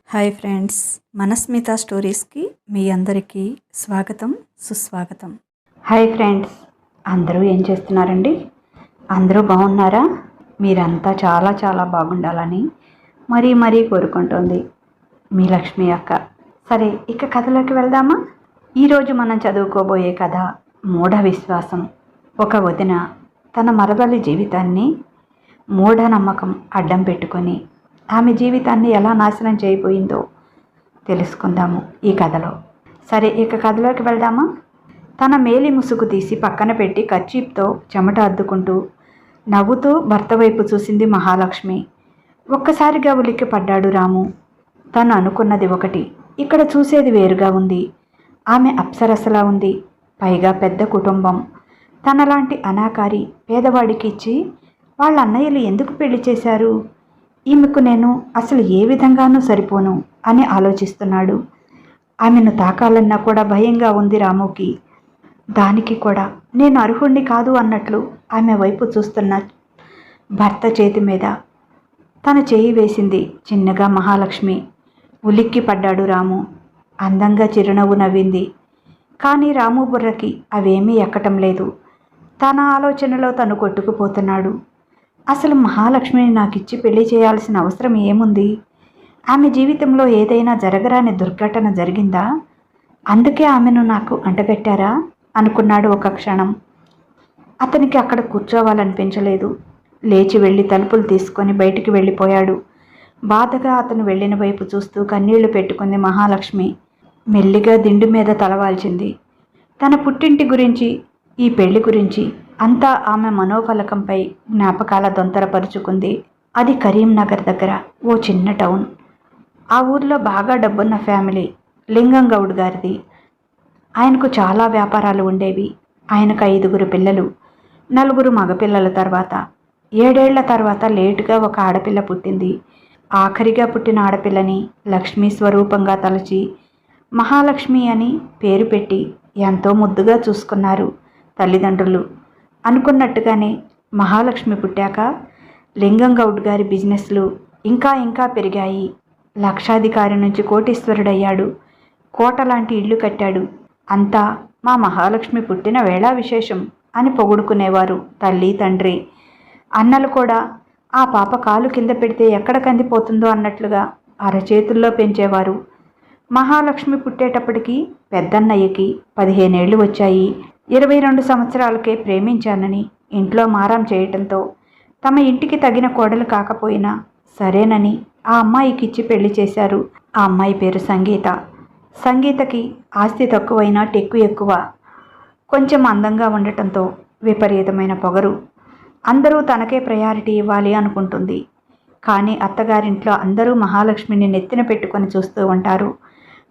Hi friends, మనస్మిత స్టోరీస్కి మీ అందరికీ స్వాగతం, సుస్వాగతం. హాయ్ ఫ్రెండ్స్, అందరూ ఏం చేస్తున్నారండి? అందరూ బాగున్నారా? మీరంతా చాలా చాలా బాగుండాలని మరీ కోరుకుంటోంది మీ లక్ష్మి అక్క. సరే, ఇక కథలోకి వెళ్దామా? ఈరోజు మనం చదువుకోబోయే కథ మూఢ విశ్వాసం. ఒక వదిన తన మరదలి జీవితాన్ని మూఢనమ్మకం అడ్డం పెట్టుకొని ఆమె జీవితాన్ని ఎలా నాశనం చేయబోయిందో తెలుసుకుందాము ఈ కథలో. సరే, ఇక కథలోకి వెళ్దామా? తన మేలి ముసుగు తీసి పక్కన పెట్టి కర్చీప్తో చెమట అద్దుకుంటూ నవ్వుతూ భర్త వైపు చూసింది మహాలక్ష్మి. ఒక్కసారిగా ఉలిక్కి పడ్డాడు రాము. తను అనుకున్నది ఒకటి, ఇక్కడ చూసేది వేరుగా ఉంది. ఆమె అప్సరసలా ఉంది, పైగా పెద్ద కుటుంబం. తనలాంటి అనాకారి పేదవాడికి ఇచ్చి వాళ్ళ అన్నయ్యలు ఎందుకు పెళ్లి చేశారు? ఈమెకు నేను అసలు ఏ విధంగానూ సరిపోను అని ఆలోచిస్తున్నాడు. ఆమెను తాకాలన్నా కూడా భయంగా ఉంది రాముకి. దానికి కూడా నేను అర్హుణ్ణి కాదు అన్నట్లు ఆమె వైపు చూస్తున్న భర్త చేతి మీద తన చేయి వేసింది చిన్నగా మహాలక్ష్మి. ఉలిక్కి పడ్డాడు రాము. అందంగా చిరునవ్వు నవ్వింది. కానీ రాము బుర్రకి అవేమీ ఎక్కటం లేదు. తన ఆలోచనలో తను కొట్టుకుపోతున్నాడు. అసలు మహాలక్ష్మిని నాకిచ్చి పెళ్లి చేయాల్సిన అవసరం ఏముంది? ఆమె జీవితంలో ఏదైనా జరగరాని దుర్ఘటన జరిగిందా? అందుకే ఆమెను నాకు అంటగట్టారా అనుకున్నాడు ఒక క్షణం. అతనికి అక్కడ కూర్చోవాలనిపించలేదు. లేచి వెళ్ళి తలుపులు తీసుకొని బయటికి వెళ్ళిపోయాడు. బాధగా అతను వెళ్ళిన వైపు చూస్తూ కన్నీళ్లు పెట్టుకుంది మహాలక్ష్మి. మెల్లిగా దిండు మీద తలవాల్చింది. తన పుట్టింటి గురించి, ఈ పెళ్లి గురించి అంతా ఆమె మనోఫలకంపై జ్ఞాపకాల దొంతరపరుచుకుంది. అది కరీంనగర్ దగ్గర ఓ చిన్న టౌన్. ఆ ఊర్లో బాగా డబ్బున్న ఫ్యామిలీ లింగం గౌడ్ గారిది. ఆయనకు చాలా వ్యాపారాలు ఉండేవి. ఆయనకు 5 పిల్లలు, 4 మగపిల్లల తర్వాత 7 ఏళ్ల తర్వాత లేటుగా ఒక ఆడపిల్ల పుట్టింది. ఆఖరిగా పుట్టిన ఆడపిల్లని లక్ష్మీ స్వరూపంగా తలచి మహాలక్ష్మి అని పేరు పెట్టి ఎంతో ముద్దుగా చూసుకున్నారు తల్లిదండ్రులు. అనుకున్నట్టుగానే మహాలక్ష్మి పుట్టాక లింగం గౌడ్ గారి బిజినెస్లు ఇంకా పెరిగాయి. లక్షాధికారి నుంచి కోటీశ్వరుడయ్యాడు. కోట లాంటి ఇల్లు కట్టాడు. అంతా మా మహాలక్ష్మి పుట్టిన వేళ విశేషం అని పొగుడుకునేవారు తల్లి తండ్రి. అన్నలు కూడా ఆ పాప కాలు కింద పెడితే ఎక్కడ కందిపోతుందో అన్నట్లుగా అరచేతుల్లో పెంచేవారు. మహాలక్ష్మి పుట్టేటప్పటికి పెద్దన్నయ్యకి 15 ఏళ్ళు వచ్చాయి. 22 సంవత్సరాలకే ప్రేమించానని ఇంట్లో మారం చేయటంతో తమ ఇంటికి తగిన కోడలు కాకపోయినా సరేనని ఆ అమ్మాయికిచ్చి పెళ్లి చేశారు. ఆ అమ్మాయి పేరు సంగీత. సంగీతకి ఆస్తి తక్కువైనా టెక్కు ఎక్కువ. కొంచెం అందంగా ఉండటంతో విపరీతమైన పొగరు. అందరూ తనకే ప్రయారిటీ ఇవ్వాలి అనుకుంటుంది. కానీ అత్తగారింట్లో అందరూ మహాలక్ష్మిని నెత్తిన పెట్టుకొని చూస్తూ ఉంటారు.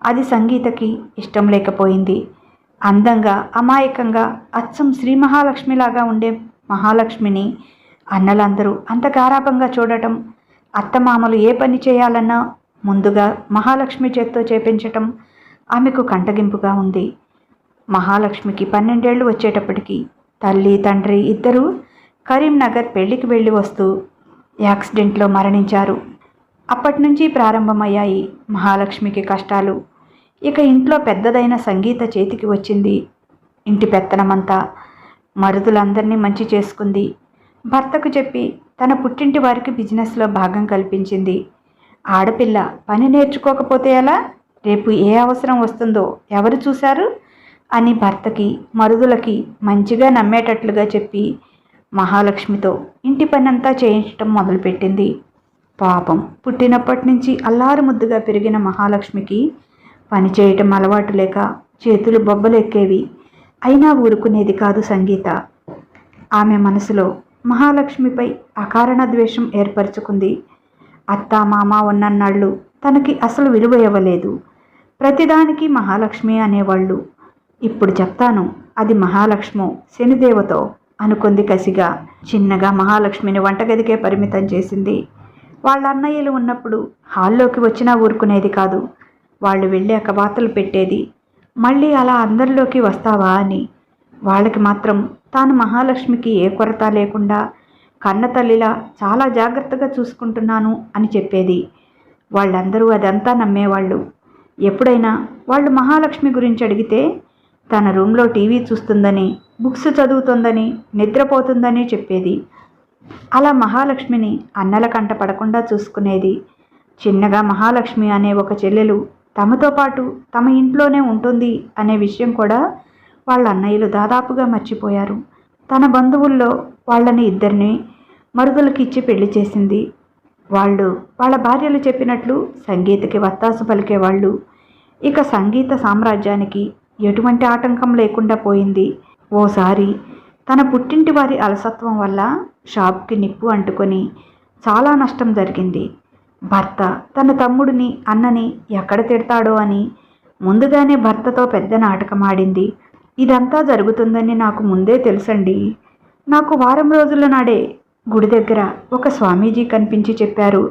అది సంగీతకి ఇష్టం లేకపోయింది. అందంగా, అమాయకంగా, అచ్చం శ్రీ మహాలక్ష్మిలాగా ఉండే మహాలక్ష్మిని అన్నలందరూ అంత గారాబంగా చూడటం, అత్తమామలు ఏ పని చేయాలన్నా ముందుగా మహాలక్ష్మి చేత్తో చేపించటం ఆమెకు కంటగింపుగా ఉంది. మహాలక్ష్మికి 12 ఏళ్ళు వచ్చేటప్పటికి తల్లి తండ్రి ఇద్దరూ కరీంనగర్ పెళ్లికి వెళ్ళి వస్తూ యాక్సిడెంట్లో మరణించారు. అప్పటి నుంచి ప్రారంభమయ్యాయి మహాలక్ష్మికి కష్టాలు. ఇక ఇంట్లో పెద్దదైన సంగీత చేతికి వచ్చింది ఇంటి పెత్తనమంతా. మరుదులందరినీ మంచి చేసుకుంది. భర్తకు చెప్పి తన పుట్టింటి వారికి బిజినెస్లో భాగం కల్పించింది. ఆడపిల్ల పని నేర్చుకోకపోతే ఎలా? రేపు ఏ అవసరం వస్తుందో ఎవరు చూశారు అని భర్తకి మరుదులకి మంచిగా నమ్మేటట్లుగా చెప్పి మహాలక్ష్మితో ఇంటి పనంతా చేయించటం మొదలుపెట్టింది. పాపం, పుట్టినప్పటి నుంచి అల్లారు ముద్దుగా పెరిగిన మహాలక్ష్మికి పని చేయటం అలవాటు లేక చేతులు బొబ్బలెక్కేవి. అయినా ఊరుకునేది కాదు సంగీత. ఆమె మనసులో మహాలక్ష్మిపై అకారణ ద్వేషం ఏర్పరచుకుంది. అత్త మామ ఉన్నన్నాళ్ళు తనకి అసలు విలువ ఇవ్వలేదు. ప్రతిదానికి మహాలక్ష్మి అనేవాళ్ళు. ఇప్పుడు చెప్తాను, అది మహాలక్ష్మో శనిదేవతో అనుకుంది కసిగా. చిన్నగా మహాలక్ష్మిని వంటగదికే పరిమితం చేసింది. వాళ్ళ అన్నయ్యలు ఉన్నప్పుడు హాల్లోకి వచ్చినా ఊరుకునేది కాదు. వాళ్ళు వెళ్ళాక వాతలు పెట్టేది. మళ్ళీ అలా అందరిలోకి వస్తావా అని. వాళ్ళకి మాత్రం తాను మహాలక్ష్మికి ఏ కొరత లేకుండా కన్నతల్లిలా చాలా జాగ్రత్తగా చూసుకుంటున్నాను అని చెప్పేది. వాళ్ళందరూ అదంతా నమ్మేవాళ్ళు. ఎప్పుడైనా వాళ్ళు మహాలక్ష్మి గురించి అడిగితే తన రూమ్లో టీవీ చూస్తుందని, బుక్స్ చదువుతుందని, నిద్రపోతుందని చెప్పేది. అలా మహాలక్ష్మిని అన్నల కంట పడకుండా చూసుకునేది. చిన్నగా మహాలక్ష్మి అనే ఒక చెల్లెలు తమతో పాటు తమ ఇంట్లోనే ఉంటుంది అనే విషయం కూడా వాళ్ళ అన్నయ్యలు దాదాపుగా మర్చిపోయారు. తన బంధువుల్లో వాళ్ళని ఇద్దరిని మరుదులకి ఇచ్చి పెళ్లి చేసింది. వాళ్ళు వాళ్ళ భార్యలు చెప్పినట్లు సంగీతకి వత్తాసు పలికేవాళ్ళు. ఇక సంగీత సామ్రాజ్యానికి ఎటువంటి ఆటంకం లేకుండా పోయింది. ఓసారి తన పుట్టింటి వారి అలసత్వం వల్ల షాప్కి నిప్పు అంటుకొని చాలా నష్టం జరిగింది. భర్త తన తమ్ముడిని అన్నని ఎక్కడ తిడతాడో అని ముందుగానే భర్తతో పెద్ద నాటకం ఆడింది. ఇదంతా జరుగుతుందని నాకు ముందే తెలుసండి. నాకు వారం రోజుల నాడే గుడి దగ్గర ఒక స్వామీజీ కనిపించి చెప్పారు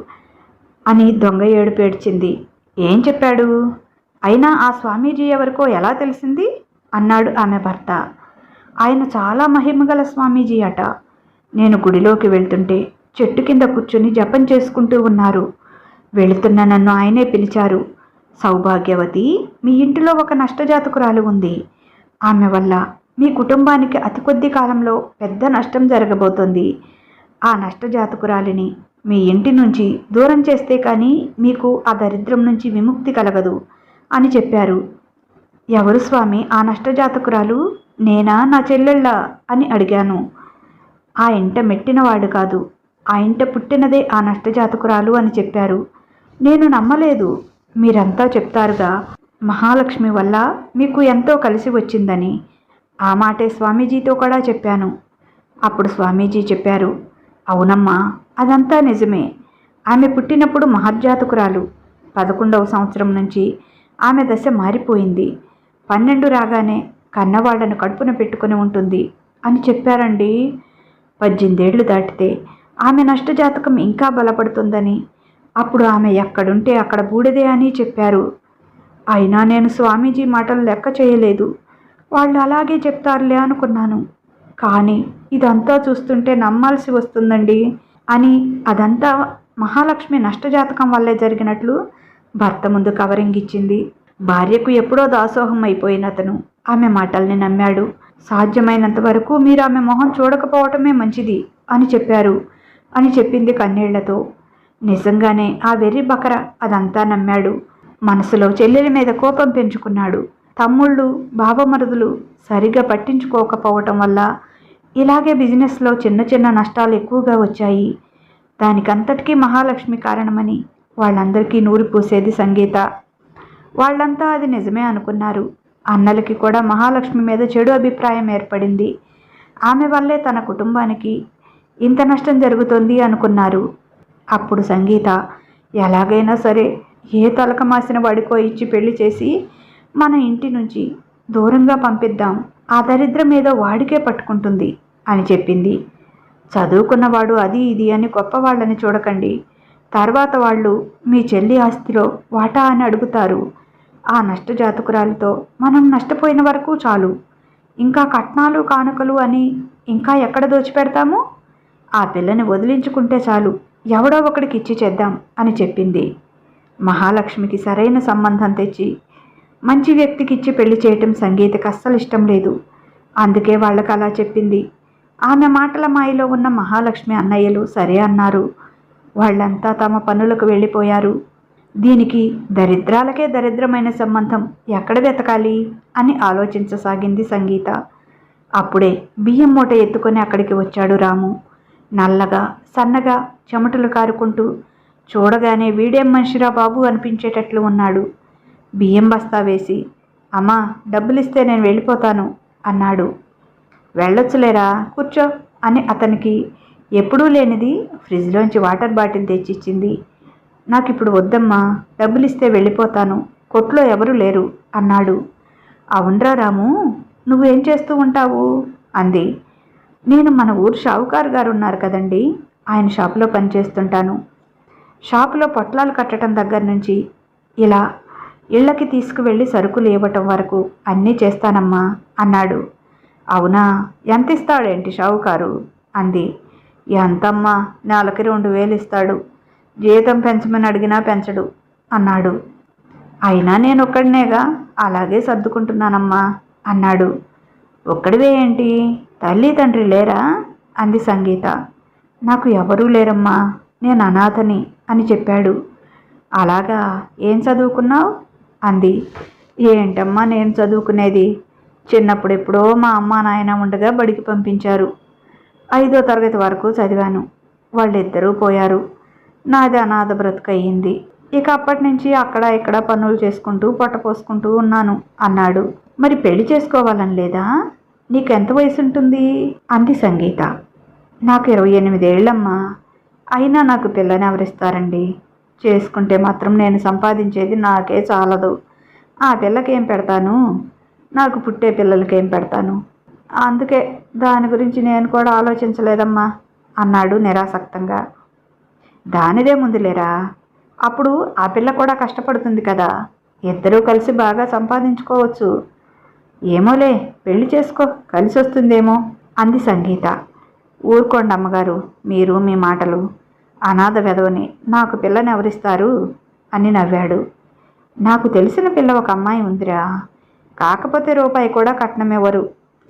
అని దొంగ ఏడుపు ఏడ్చింది. ఏం చెప్పాడు? అయినా ఆ స్వామీజీ ఎవరికో ఎలా తెలిసింది అన్నాడు ఆమె భర్త. ఆయన చాలా మహిమగల స్వామీజీ అట. నేను గుడిలోకి వెళ్తుంటే చెట్టు కింద కూర్చుని జపం చేసుకుంటూ ఉన్నారు. వెళుతున్న నన్ను ఆయనే పిలిచారు. సౌభాగ్యవతి, మీ ఇంటిలో ఒక నష్టజాతకురాలు ఉంది. ఆమె వల్ల మీ కుటుంబానికి అతి కొద్ది కాలంలో పెద్ద నష్టం జరగబోతోంది. ఆ నష్టజాతకురాలిని మీ ఇంటి నుంచి దూరం చేస్తే కానీ మీకు ఆ దరిద్రం నుంచి విముక్తి కలగదు అని చెప్పారు. ఎవరు స్వామి ఆ నష్టజాతకురాలు? నేనా, నా చెల్లెళ్ళ అని అడిగాను. ఆ ఇంట మెట్టినవాడు కాదు, ఆ ఇంట పుట్టినదే ఆ నష్టజాతకురాలు అని చెప్పారు. నేను నమ్మలేదు. మీరంతా చెప్తారుగా మహాలక్ష్మి వల్ల మీకు ఎంతో కలిసి వచ్చిందని. ఆ మాటే స్వామీజీతో కూడా చెప్పాను. అప్పుడు స్వామీజీ చెప్పారు, అవునమ్మా, అదంతా నిజమే. ఆమె పుట్టినప్పుడు మహర్జాతకురాలు. 11వ సంవత్సరం నుంచి ఆమె దశ మారిపోయింది. 12 రాగానే కన్నవాళ్లను కడుపున పెట్టుకుని ఉంటుంది అని చెప్పారండి. 18 ఏళ్లు దాటితే ఆమె నష్టజాతకం ఇంకా బలపడుతుందని, అప్పుడు ఆమె ఎక్కడుంటే అక్కడ బూడిదే అని చెప్పారు. అయినా నేను స్వామీజీ మాటలు లెక్క చేయలేదు. వాళ్ళు అలాగే చెప్తారులే అనుకున్నాను. కానీ ఇదంతా చూస్తుంటే నమ్మాల్సి వస్తుందండి అని అదంతా మహాలక్ష్మి నష్టజాతకం వల్లే జరిగినట్లు భర్త ముందు కవరింగ్ ఇచ్చింది. భార్యకు ఎప్పుడో దాసోహం అయిపోయిన అతను ఆమె మాటల్ని నమ్మాడు. సాధ్యమైనంత వరకు మీరు ఆమె మొహం చూడకపోవటమే మంచిది అని చెప్పారు అని చెప్పింది కన్నీళ్లతో. నిజంగానే ఆ వెర్రి బకర అదంతా నమ్మాడు. మనసులో చెల్లెలి మీద కోపం పెంచుకున్నాడు. తమ్ముళ్ళు, బావమరుదులు సరిగా పట్టించుకోకపోవటం వల్ల ఇలాగే బిజినెస్లో చిన్న చిన్న నష్టాలు ఎక్కువగా వచ్చాయి. దానికంతటికీ మహాలక్ష్మి కారణమని వాళ్ళందరికీ నూరి పూసేది సంగీత. వాళ్ళంతా అది నిజమే అనుకున్నారు. అన్నలకి కూడా మహాలక్ష్మి మీద చెడు అభిప్రాయం ఏర్పడింది. ఆమె వల్లే తన కుటుంబానికి ఇంత నష్టం జరుగుతుంది అనుకున్నారు. అప్పుడు సంగీత ఎలాగైనా సరే ఏ తలక మాసిన వాడికో ఇచ్చి పెళ్లి చేసి మన ఇంటి నుంచి దూరంగా పంపిద్దాం, ఆ దరిద్రం ఏదో వాడికే పట్టుకుంటుంది అని చెప్పింది. చదువుకున్నవాడు అది ఇది అని గొప్పవాళ్ళని చూడకండి. తర్వాత వాళ్ళు మీ చెల్లి ఆస్తిలో వాటా అని అడుగుతారు. ఆ నష్టజాతకురాలతో మనం నష్టపోయిన వరకు చాలు. ఇంకా కట్నాలు కానుకలు అని ఇంకా ఎక్కడ దోచిపెడతాము? ఆ పిల్లని వదిలించుకుంటే చాలు, ఎవడో ఒకడికి ఇచ్చి చేద్దాం అని చెప్పింది. మహాలక్ష్మికి సరైన సంబంధం తెచ్చి మంచి వ్యక్తికి ఇచ్చి పెళ్లి చేయటం సంగీతకి అస్సలు ఇష్టం లేదు. అందుకే వాళ్ళకి అలా చెప్పింది. ఆమె మాటల మాయలో ఉన్న మహాలక్ష్మి అన్నయ్యలు సరే అన్నారు. వాళ్ళంతా తమ పనులకు వెళ్ళిపోయారు. దీనికి దరిద్రాలకే దరిద్రమైన సంబంధం ఎక్కడ వెతకాలి అని ఆలోచించసాగింది సంగీత. అప్పుడే బియ్యం మూట ఎత్తుకొని అక్కడికి వచ్చాడు రాము. నల్లగా సన్నగా చెమటలు కారుకుంటూ చూడగానే వీడేం మనిషిరా బాబు అనిపించేటట్లు ఉన్నాడు. బియ్యం బస్తా వేసి, అమ్మా డబ్బులిస్తే నేను వెళ్ళిపోతాను అన్నాడు. వెళ్ళొచ్చులేరా, కూర్చో అని అతనికి ఎప్పుడూ లేనిది ఫ్రిడ్జ్లోంచి వాటర్ బాటిల్ తెచ్చిచ్చింది. నాకు ఇప్పుడు వద్దమ్మా, డబ్బులిస్తే వెళ్ళిపోతాను, కొట్లో ఎవరూ లేరు అన్నాడు. అవునరా రాము, నువ్వేం చేస్తూ ఉంటావు అంది. నేను మన ఊరు షావుకారు గారు ఉన్నారు కదండి, ఆయన షాపులో పనిచేస్తుంటాను. షాపులో పొట్లాలు కట్టడం దగ్గర నుంచి ఇలా ఇళ్ళకి తీసుకువెళ్ళి సరుకులు ఇవ్వటం వరకు అన్నీ చేస్తానమ్మా అన్నాడు. అవునా, ఎంత ఇస్తాడేంటి షావుకారు అంది. ఎంతమ్మా, నెలకి 2000 ఇస్తాడు. జీతం పెంచమని అడిగినా పెంచడు. అన్నాడు. అయినా నేను ఒక్కడినేగా, అలాగే సర్దుకుంటున్నానమ్మా అన్నాడు. ఒక్కడివే ఏంటి, తల్లి తండ్రి లేరా అంది సంగీత. నాకు ఎవరూ లేరమ్మా, నేను అనాథని అని చెప్పాడు. అలాగా, ఏం చదువుకున్నావు అంది. ఏంటమ్మా నేను చదువుకునేది, చిన్నప్పుడు ఎప్పుడో మా అమ్మ నాయన ఉండగా బడికి పంపించారు. 5వ తరగతి వరకు చదివాను. వాళ్ళిద్దరూ పోయారు. నాది అనాథ బ్రతుకయ్యింది. ఇక అప్పటి నుంచి అక్కడ ఇక్కడ పనులు చేసుకుంటూ పొట్ట పోసుకుంటూ ఉన్నాను అన్నాడు. మరి పెళ్లి చేసుకోవాలని లేదా, నీకెంత వయసు ఉంటుంది అంది సంగీత. నాకు 28 ఏళ్ళమ్మా. అయినా నాకు పిల్లని ఎవరిస్తారండి, చేసుకుంటే మాత్రం నేను సంపాదించేది నాకే చాలదు. ఆ పిల్లకేం పెడతాను, నాకు పుట్టే పిల్లలకేం పెడతాను. అందుకే దాని గురించి నేను కూడా ఆలోచించలేదమ్మా అన్నాడు నిరాసక్తంగా. దానిదే ముందులేరా, అప్పుడు ఆ పిల్ల కూడా కష్టపడుతుంది కదా, ఇద్దరూ కలిసి బాగా సంపాదించుకోవచ్చు. ఏమోలే, పెళ్లి చేసుకో, కలిసి వస్తుందేమో అంది సంగీత. ఊరుకోండి అమ్మగారు, మీరు మీ మాటలు. అనాథ వెధవని, నాకు పిల్లని ఎవరిస్తారు అని నవ్వాడు. నాకు తెలిసిన పిల్ల ఒక అమ్మాయి ఉందిరా, కాకపోతే రూపాయి కూడా కట్నమివ్వరు.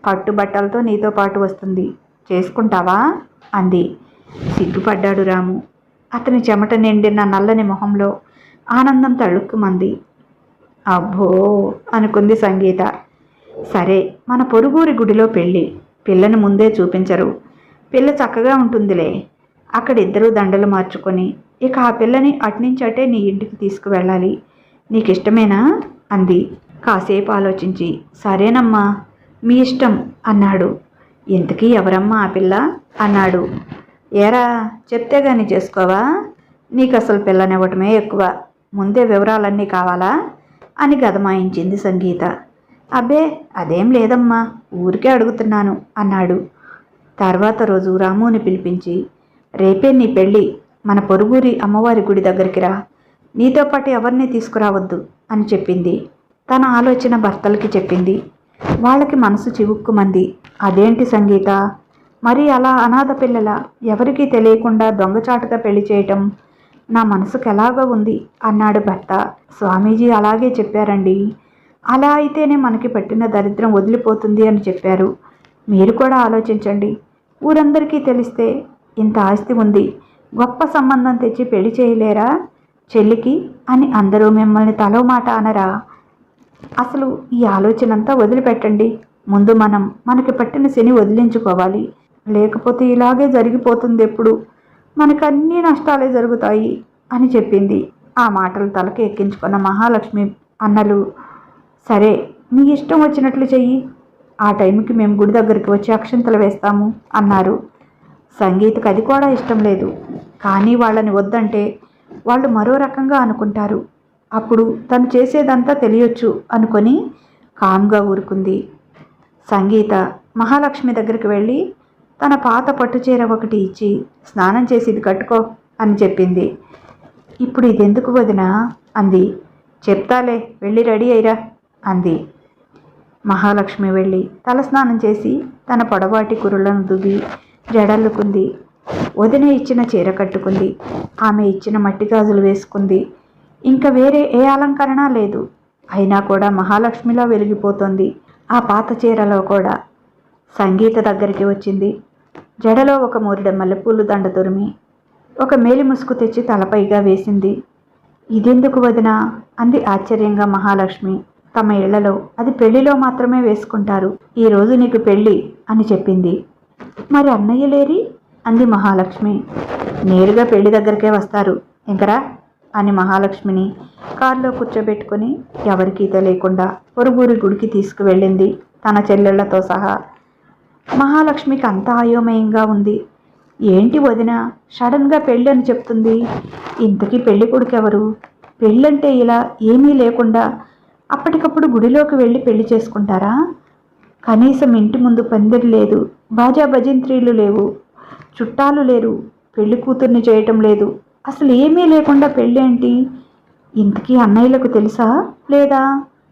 కట్టుబట్టలతో నీతో పాటు వస్తుంది, చేసుకుంటావా అంది. సిగ్గుపడ్డాడు రాము. అతని చెమట నిండిన నల్లని మొహంలో ఆనందం తళుక్కుమంది. అబ్బో అనుకుంది సంగీత. సరే, మన పొరుగురి గుడిలో పెళ్ళి, పిల్లని ముందే చూపించరు. పిల్ల చక్కగా ఉంటుందిలే. అక్కడ ఇద్దరూ దండలు మార్చుకొని ఇక ఆ పిల్లని అట్నుంచటే నీ ఇంటికి తీసుకువెళ్ళాలి. నీకు ఇష్టమేనా అంది. కాసేపు ఆలోచించి సరేనమ్మా, మీ ఇష్టం అన్నాడు. ఇంతకీ ఎవరమ్మా ఆ పిల్ల అన్నాడు. ఏరా, చెప్తే గాని చేసుకోవా, నీకు అసలు పిల్లనివ్వటమే ఎక్కువ, ముందే వివరాలన్నీ కావాలా అని గదమాయించింది సంగీత. అబ్బే అదేం లేదమ్మా, ఊరికే అడుగుతున్నాను అన్నాడు. తర్వాత రోజు రాముని పిలిపించి, రేపే నీ పెళ్ళి, మన పొరుగురి అమ్మవారి గుడి దగ్గరికి రా, నీతో పాటు ఎవరిని తీసుకురావద్దు అని చెప్పింది. తన ఆలోచన భర్తలకి చెప్పింది. వాళ్ళకి మనసు చివుక్కుమంది. అదేంటి సంగీత, మరి అలా అనాథ పిల్లల ఎవరికీ తెలియకుండా దొంగచాటుగా పెళ్లి చేయటం నా మనసుకు ఎలాగో ఉంది అన్నాడు భర్త. స్వామీజీ అలాగే చెప్పారండి, అలా అయితేనే మనకి పట్టిన దరిద్రం వదిలిపోతుంది అని చెప్పారు. మీరు కూడా ఆలోచించండి. ఊరందరికీ తెలిస్తే ఇంత ఆస్తి ఉంది, గొప్ప సంబంధం తెచ్చి పెళ్లి చేయలేరా చెల్లికి అని అందరూ మిమ్మల్ని తలో మాట అనరా? అసలు ఈ ఆలోచన అంతా వదిలిపెట్టండి. ముందు మనకి పట్టిన శని వదిలించుకోవాలి, లేకపోతే ఇలాగే జరిగిపోతుంది. ఎప్పుడు మనకు అన్ని నష్టాలే జరుగుతాయి అని చెప్పింది. ఆ మాటలు తలకి ఎక్కించుకున్న మహాలక్ష్మి అన్నలు, సరే నీ ఇష్టం వచ్చినట్లు చెయ్యి, ఆ టైంకి మేము గుడి దగ్గరికి వచ్చి అక్షంతలు వేస్తాము అన్నారు. సంగీతకు అది కూడా ఇష్టం లేదు. కానీ వాళ్ళని వద్దంటే వాళ్ళు మరో రకంగా అనుకుంటారు. అప్పుడు తను చేసేదంతా తెలియచ్చు అనుకొని కామ్గా ఊరుకుంది. సంగీత మహాలక్ష్మి దగ్గరికి వెళ్ళి తన పాత పట్టుచీర ఒకటి ఇచ్చి, స్నానం చేసి ఇది కట్టుకో అని చెప్పింది. ఇప్పుడు ఇదెందుకు వదినా అంది. చెప్తాలే, వెళ్ళి రెడీ అయ్యిరా అంది. మహాలక్ష్మి వెళ్ళి తలస్నానం చేసి తన పొడవాటి కురులను దువ్వి జడల్లుకుంది. వదిన ఇచ్చిన చీర కట్టుకుంది. ఆమె ఇచ్చిన మట్టి గాజులు వేసుకుంది. ఇంకా వేరే ఏ అలంకరణ లేదు. అయినా కూడా మహాలక్ష్మిలో వెలిగిపోతుంది. ఆ పాత చీరలో కూడా. సంగీత దగ్గరికి వచ్చింది. జడలో ఒక మూరిడ మల్లెపూలు దండ తురిమి ఒక మేలి ముసుగు తెచ్చి తలపైగా వేసింది. ఇదెందుకు వదినా అంది ఆశ్చర్యంగా మహాలక్ష్మి. తమ ఇళ్లలో అది పెళ్లిలో మాత్రమే వేసుకుంటారు. ఈరోజు నీకు పెళ్ళి అని చెప్పింది. మరి అన్నయ్య లేరి అంది మహాలక్ష్మి. నేరుగా పెళ్లి దగ్గరికే వస్తారు, ఇంకరా అని మహాలక్ష్మిని కారులో కూర్చోబెట్టుకుని ఎవరికీ తెలియకుండా పొరుగురి గుడికి తీసుకువెళ్ళింది తన చెల్లెళ్లతో సహా. మహాలక్ష్మికి అంతా అయోమయంగా ఉంది. ఏంటి వదిన సడన్గా పెళ్ళి అని చెప్తుంది, ఇంతకీ పెళ్లి కొడుకెవరు? పెళ్ళంటే ఇలా ఏమీ లేకుండా అప్పటికప్పుడు గుడిలోకి వెళ్ళి పెళ్లి చేసుకుంటారా? కనీసం ఇంటి ముందు పందిరి లేదు, బాజా భజంత్రీలు లేవు, చుట్టాలు లేరు, పెళ్లి కూతుర్ని చేయటం లేదు, అసలు ఏమీ లేకుండా పెళ్ళేంటి? ఇంతకీ అన్నయ్యలకు తెలుసా లేదా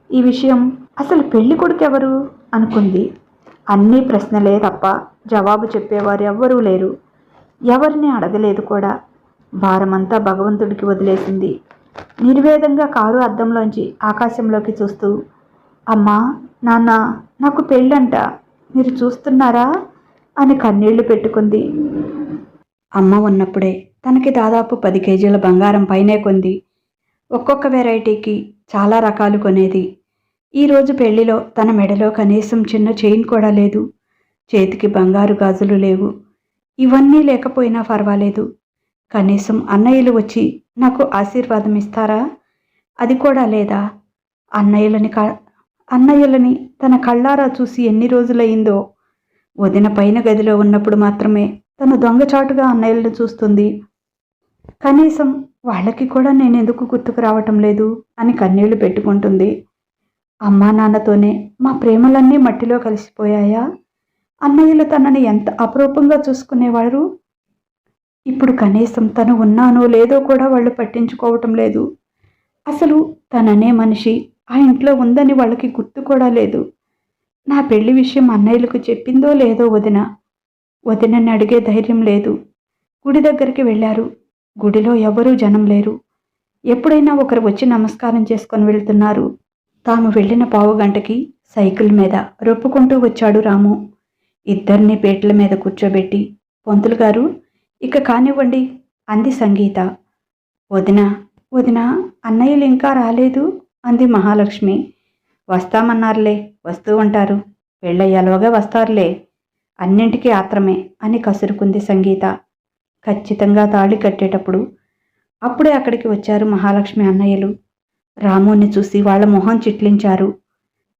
ఈ విషయం? అసలు పెళ్లి కొడుకెవరు అనుకుంది. అన్నీ ప్రశ్నలే తప్ప జవాబు చెప్పేవారు ఎవ్వరూ లేరు. ఎవరిని అడగలేదు కూడా. భారమంతా భగవంతుడికి వదిలేసింది. నిర్వేదంగా కారు అద్దంలోంచి ఆకాశంలోకి చూస్తూ, అమ్మా, నాన్న, నాకు పెళ్ళంట, మీరు చూస్తున్నారా అని కన్నీళ్లు పెట్టుకుంది. అమ్మ ఉన్నప్పుడే తనకి దాదాపు 10 కేజీల బంగారం పైనే కొంది. ఒక్కొక్క వెరైటీకి చాలా రకాలు కొనేది. ఈరోజు పెళ్లిలో తన మెడలో కనీసం చిన్న చైన్ కూడా లేదు. చేతికి బంగారు గాజులు లేవు. ఇవన్నీ లేకపోయినా పర్వాలేదు, కనీసం అన్నయ్యలు వచ్చి నాకు ఆశీర్వాదం ఇస్తారా? అది కూడా లేదా? అన్నయ్యలని తన కళ్ళారా చూసి ఎన్ని రోజులయ్యిందో. వదిన పైన గదిలో ఉన్నప్పుడు మాత్రమే తను దొంగచాటుగా అన్నయ్యలను చూస్తుంది. కనీసం వాళ్ళకి కూడా నేనెందుకు గుర్తుకు రావటం లేదు అని కన్నీళ్లు పెట్టుకుంటుంది. అమ్మా నాన్నతోనే మా ప్రేమలన్నీ మట్టిలో కలిసిపోయాయా? అన్నయ్యలు తనని ఎంత అపురూపంగా చూసుకునేవారు. ఇప్పుడు కనీసం తను ఉన్నానో లేదో కూడా వాళ్ళు పట్టించుకోవటం లేదు. అసలు తననే మనిషి ఆ ఇంట్లో ఉందని వాళ్ళకి గుర్తు కూడా లేదు. నా పెళ్లి విషయం అన్నయ్యలకు చెప్పిందో లేదో వదినని అడిగే ధైర్యం లేదు. గుడి దగ్గరికి వెళ్ళారు. గుడిలో ఎవరూ జనం లేరు. ఎప్పుడైనా ఒకరు వచ్చి నమస్కారం చేసుకొని వెళ్తున్నారు. తాము వెళ్ళిన పావుగంటకి సైకిల్ మీద రొప్పుకుంటూ వచ్చాడు రాము. ఇద్దరిని పీటల మీద కూర్చోబెట్టి, పంతులు గారు, ఇక కానివ్వండి అంది సంగీత. వదినా, అన్నయ్యలు ఇంకా రాలేదు అంది మహాలక్ష్మి. వస్తామన్నారులే, వస్తూ ఉంటారు, పెళ్ళయ్యేలోగా వస్తారులే, అన్నింటికీ ఆత్రమే అని కసురుకుంది సంగీత. ఖచ్చితంగా తాళి కట్టేటప్పుడు అప్పుడే అక్కడికి వచ్చారు మహాలక్ష్మి అన్నయ్యలు. రాముని చూసి వాళ్ళ మొహం చిట్లించారు.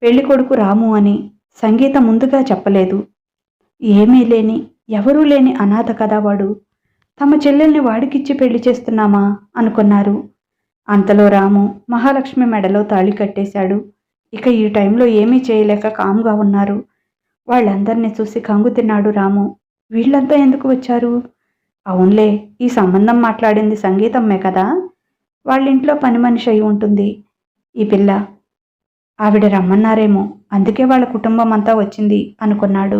పెళ్లి కొడుకు రాము అని సంగీత ముందుగా చెప్పలేదు. ఏమీ లేని, ఎవరూ లేని అనాథ కదా వాడు. తమ చెల్లెల్ని వాడికిచ్చి పెళ్లి చేస్తున్నామా అనుకున్నారు. అంతలో రాము మహాలక్ష్మి మెడలో తాళి కట్టేశాడు. ఇక ఈ టైంలో ఏమీ చేయలేక కామ్గా ఉన్నారు. వాళ్ళందరినీ చూసి కంగు తిన్నాడు రాము. వీళ్ళంతా ఎందుకు వచ్చారు? అవునులే, ఈ సంబంధం మాట్లాడింది సంగీతమ్మే కదా, వాళ్ళింట్లో పని మనిషి అయి ఉంటుంది ఈ పిల్ల. ఆవిడ రమ్మన్నారేమో, అందుకే వాళ్ళ కుటుంబం అంతా వచ్చింది అనుకున్నాడు.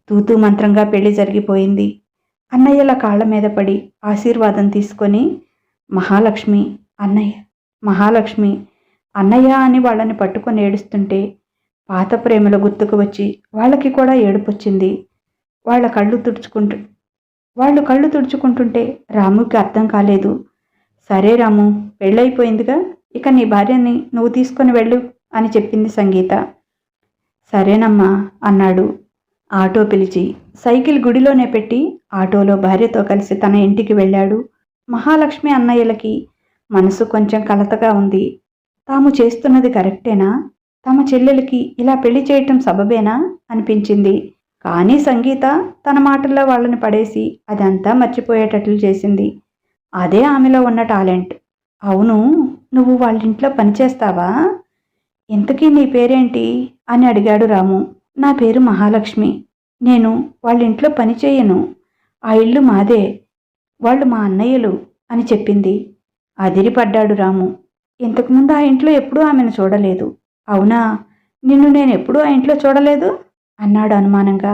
తూతూ మంత్రంగా పెళ్లి జరిగిపోయింది. అన్నయ్యల కాళ్ళ మీద పడి ఆశీర్వాదం తీసుకొని మహాలక్ష్మి అన్నయ్య అని వాళ్ళని పట్టుకొని ఏడుస్తుంటే పాత ప్రేమల గుర్తుకు వచ్చి వాళ్ళకి కూడా ఏడుపొచ్చింది. వాళ్ళు కళ్ళు తుడుచుకుంటుంటే రాముకి అర్థం కాలేదు. సరే రాము, పెళ్ళైపోయిందిగా, ఇక నీ భార్యని నువ్వు తీసుకొని వెళ్ళు అని చెప్పింది సంగీత. సరేనమ్మా అన్నాడు. ఆటో పిలిచి సైకిల్ గుడిలోనే పెట్టి ఆటోలో భార్యతో కలిసి తన ఇంటికి వెళ్ళాడు. మహాలక్ష్మి అన్నయ్యలకి మనసు కొంచెం కలతగా ఉంది. తాము చేస్తున్నది కరెక్టేనా? తమ చెల్లెలకి ఇలా పెళ్లి చేయటం సబబేనా అనిపించింది. కానీ సంగీత తన మాటల్లో వాళ్ళని పడేసి అదంతా మర్చిపోయేటట్లు చేసింది. అదే ఆమెలో ఉన్న టాలెంట్. అవును, నువ్వు వాళ్ళింట్లో పనిచేస్తావా? ఇంతకీ నీ పేరేంటి అని అడిగాడు రాము. నా పేరు మహాలక్ష్మి. నేను వాళ్ళింట్లో పని చేయను. ఆ ఇల్లు మాదే, వాళ్ళు మా అన్నయ్యలు అని చెప్పింది. అదిరిపడ్డాడు రాము. ఇంతకుముందు ఆ ఇంట్లో ఎప్పుడూ ఆమెను చూడలేదు. అవునా, నిన్ను నేనెప్పుడూ ఆ ఇంట్లో చూడలేదు అన్నాడు అనుమానంగా.